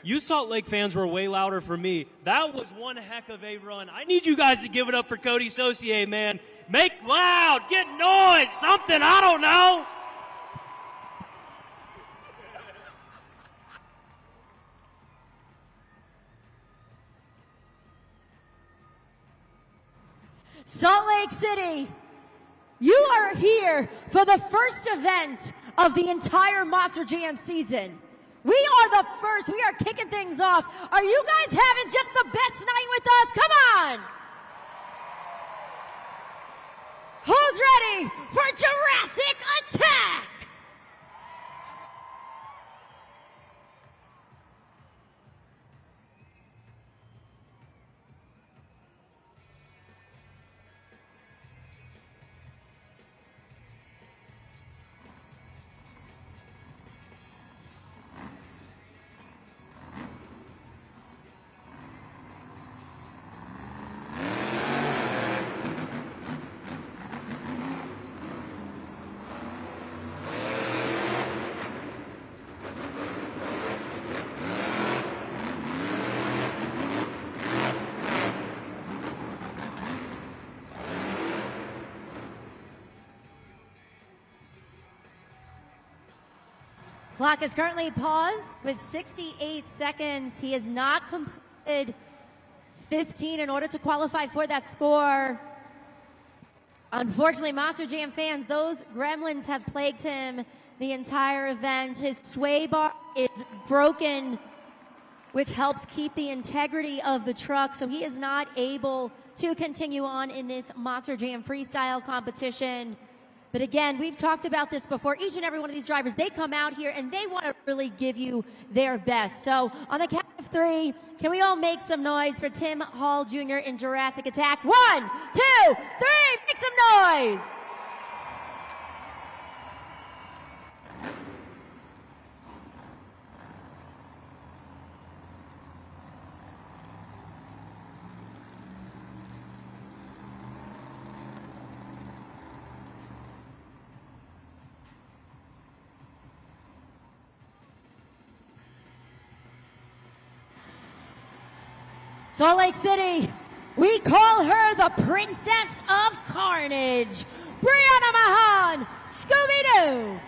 You Salt Lake fans were way louder for me. That was one heck of a run. I need you guys to give it up for Cody Saucier, man. Make loud. Get noise. Something. I don't know. Salt Lake City, you are here for the first event of the entire Monster Jam season. We are the first. We are kicking things off. Are you guys having just the best night with us? Come on. Who's ready for Jurassic Attack? Clock is currently paused with 68 seconds. He has not completed 15 in order to qualify for that score. Unfortunately, Monster Jam fans, those gremlins have plagued him the entire event. His sway bar is broken, which helps keep the integrity of the truck, so he is not able to continue on in this Monster Jam freestyle competition. But again, we've talked about this before. Each and every one of these drivers, they come out here and they want to really give you their best. So on the count of 3, can we all make some noise for Tim Hall Jr. in Jurassic Attack? 1, 2, 3, make some noise. Salt Lake City, we call her the Princess of Carnage, Brianna Mahan, Scooby-Doo.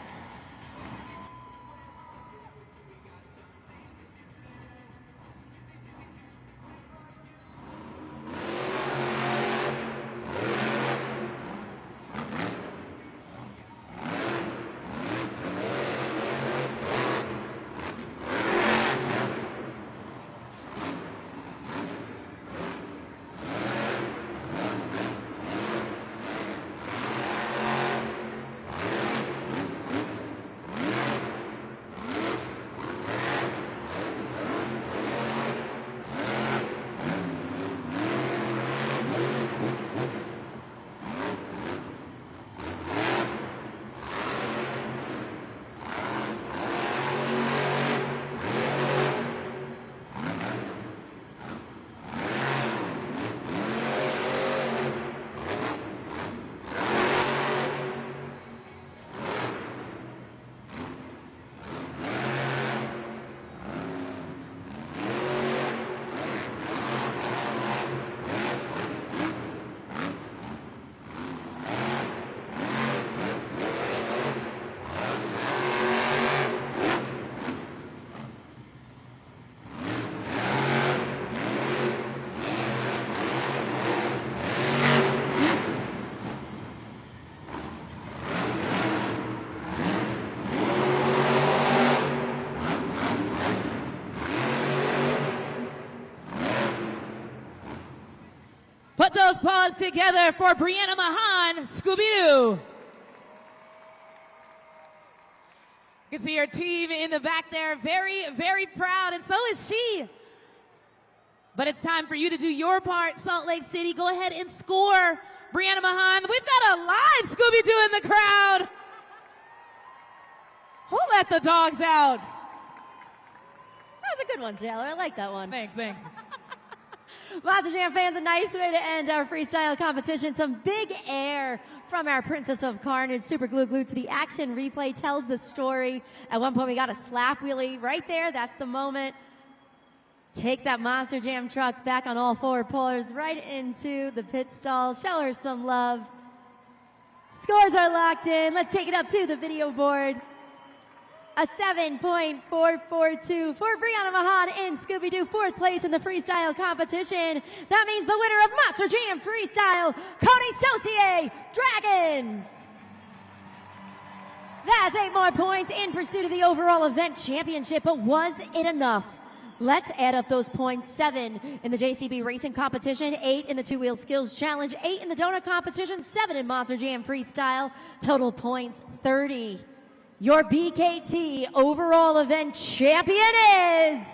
Put those paws together for Brianna Mahan, Scooby-Doo. You can see her team in the back there, very, very proud, and so is she. But it's time for you to do your part, Salt Lake City. Go ahead and score, Brianna Mahan. We've got a live Scooby-Doo in the crowd. Who let the dogs out? That was a good one, Taylor. I like that one. Thanks. Monster Jam fans, a nice way to end our freestyle competition. Some big air from our Princess of Carnage. Super glued to the action replay tells the story. At one point, we got a slap wheelie right there. That's the moment. Takes that Monster Jam truck back on all four pullers right into the pit stall. Show her some love. Scores are locked in. Let's take it up to the video board. A 7.442 for Brianna Mahan in Scooby-Doo, fourth place in the freestyle competition. That means the winner of Monster Jam Freestyle, Cody Saucier, Dragon. That's 8 more points in pursuit of the overall event championship, but was it enough? Let's add up those points. 7 in the JCB Racing Competition, 8 in the Two-Wheel Skills Challenge, 8 in the Donut Competition, 7 in Monster Jam Freestyle. Total points, 30. Your BKT overall event champion is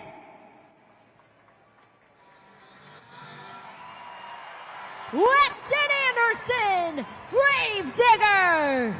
Weston Anderson, Gravedigger.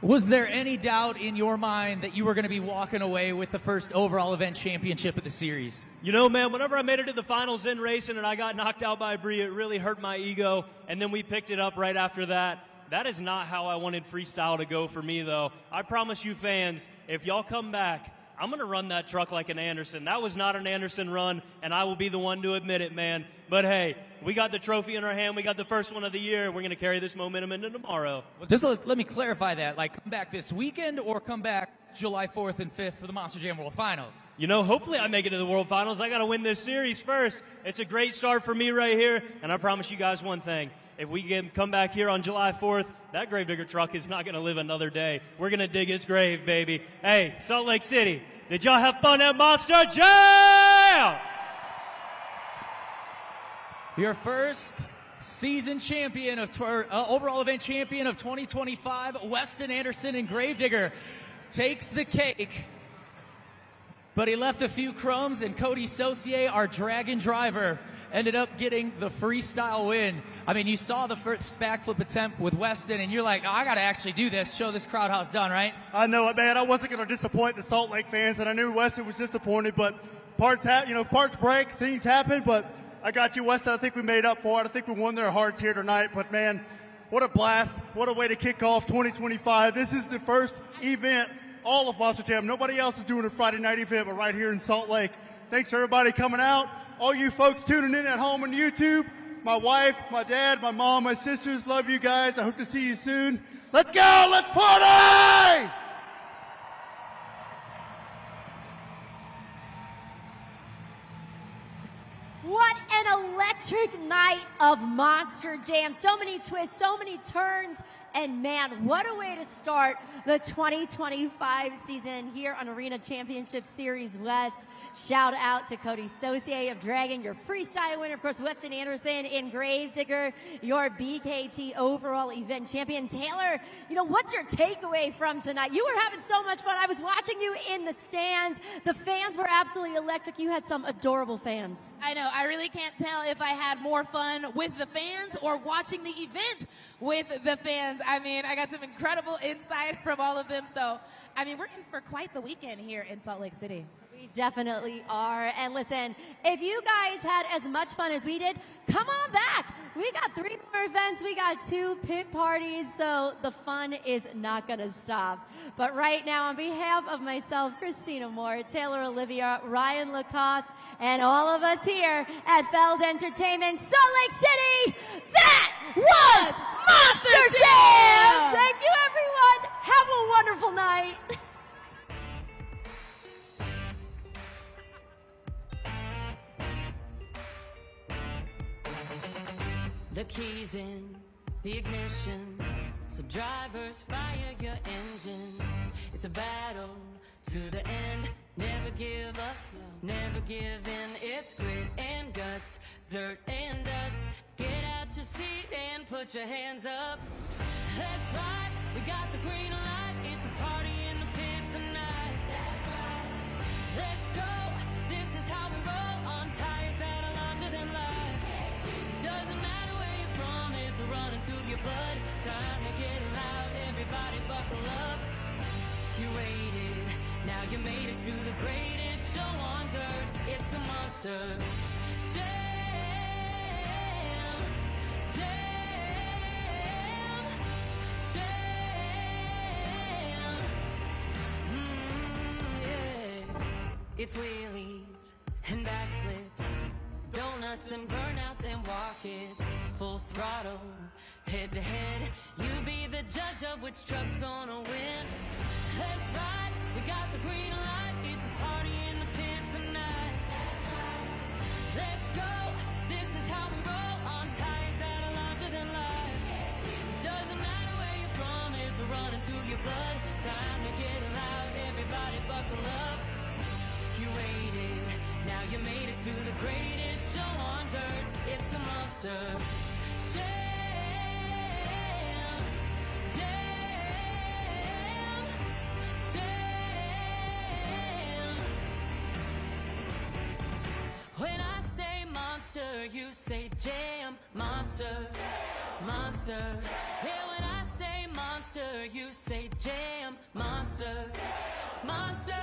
Was there any doubt in your mind that you were going to be walking away with the first overall event championship of the series? You know, man, whenever I made it to the finals in racing and I got knocked out by Bree, it really hurt my ego, and then we picked it up right after that. That is not how I wanted freestyle to go for me, though. I promise you fans, if y'all come back, I'm going to run that truck like an Anderson. That was not an Anderson run, and I will be the one to admit it, man. But hey, we got the trophy in our hand. We got the first one of the year, and we're going to carry this momentum into tomorrow. Well, just let me clarify that. Like, come back this weekend or come back July 4th and 5th for the Monster Jam World Finals? You know, hopefully I make it to the World Finals. I got to win this series first. It's a great start for me right here, and I promise you guys one thing. If we come back here on July 4th, that Gravedigger truck is not going to live another day. We're going to dig its grave, baby. Hey, Salt Lake City, did y'all have fun at Monster Jam? Your first season champion of overall event champion of 2025, Weston Anderson and Gravedigger, takes the cake. But he left a few crumbs, and Cody Saucier, our Dragon driver, ended up getting the freestyle win. I mean, you saw the first backflip attempt with Weston, and you're like, oh, I got to actually do this, show this crowd how it's done, right? I know it, man. I wasn't going to disappoint the Salt Lake fans, and I knew Weston was disappointed, but parts break, things happen, but I got you, Weston. I think we made up for it. I think we won their hearts here tonight, but man, what a blast. What a way to kick off 2025. This is the first event, all of Monster Jam. Nobody else is doing a Friday night event, but right here in Salt Lake. Thanks for everybody coming out. All you folks tuning in at home on YouTube, my wife, my dad, my mom, my sisters, love you guys. I hope to see you soon. Let's go, let's party! What an electric night of Monster Jam. So many twists, so many turns, and man, what a way to start the 2025 season here on Arena Championship Series West. Shout out to Cody Saucier of Dragon, your freestyle winner. Of course, Weston Anderson in Gravedigger, your BKT overall event champion. Taylor, you know, what's your takeaway from tonight? You were having so much fun. I was watching you in the stands. The fans were absolutely electric. You had some adorable fans. I know. I really can't tell if I had more fun with the fans or watching the event with the fans. I mean, I got some incredible insight from all of them. So, I mean, we're in for quite the weekend here in Salt Lake City. We definitely are. And listen, if you guys had as much fun as we did, come on back. We got 3 more events. We got 2 pit parties. So the fun is not going to stop. But right now, on behalf of myself, Christina Moore, Taylor Olivia, Ryan Lacoste, and all of us here at Feld Entertainment, Salt Lake City, that was Monster Jam! Thank you, everyone. Have a wonderful night. The keys in the ignition, So drivers, fire your engines. It's a battle to the end. Never give up, never give in. It's grit and guts, dirt and dust. Get out your seat and put your hands up. Let's ride, we got the green light. It's a party in the pit tonight. That's right. Let's go, this is how we roll on tires that are larger than life. Doesn't matter where you're from, it's running through your blood. Time to get loud, everybody buckle up. You waited, now you made it to the greatest show on dirt. It's the Monster Jam, Jam, Jam. Yeah. It's wheelies and backflips, donuts and burnouts and walk-its. Full throttle, head to head. You be the judge of which truck's gonna win. Let's ride, we got the green light. It's a party in the pit tonight. That's right. Let's go, this is how we roll on tires that are larger than life. Doesn't matter where you're from, it's running through your blood. Time to get loud, everybody buckle up. You waited, now you made it to the greatest show on dirt. It's the Monster Jam, Jam, Jam. When I say monster, you say jam. Monster, monster. Yeah, when I say monster, you say jam. Monster, monster.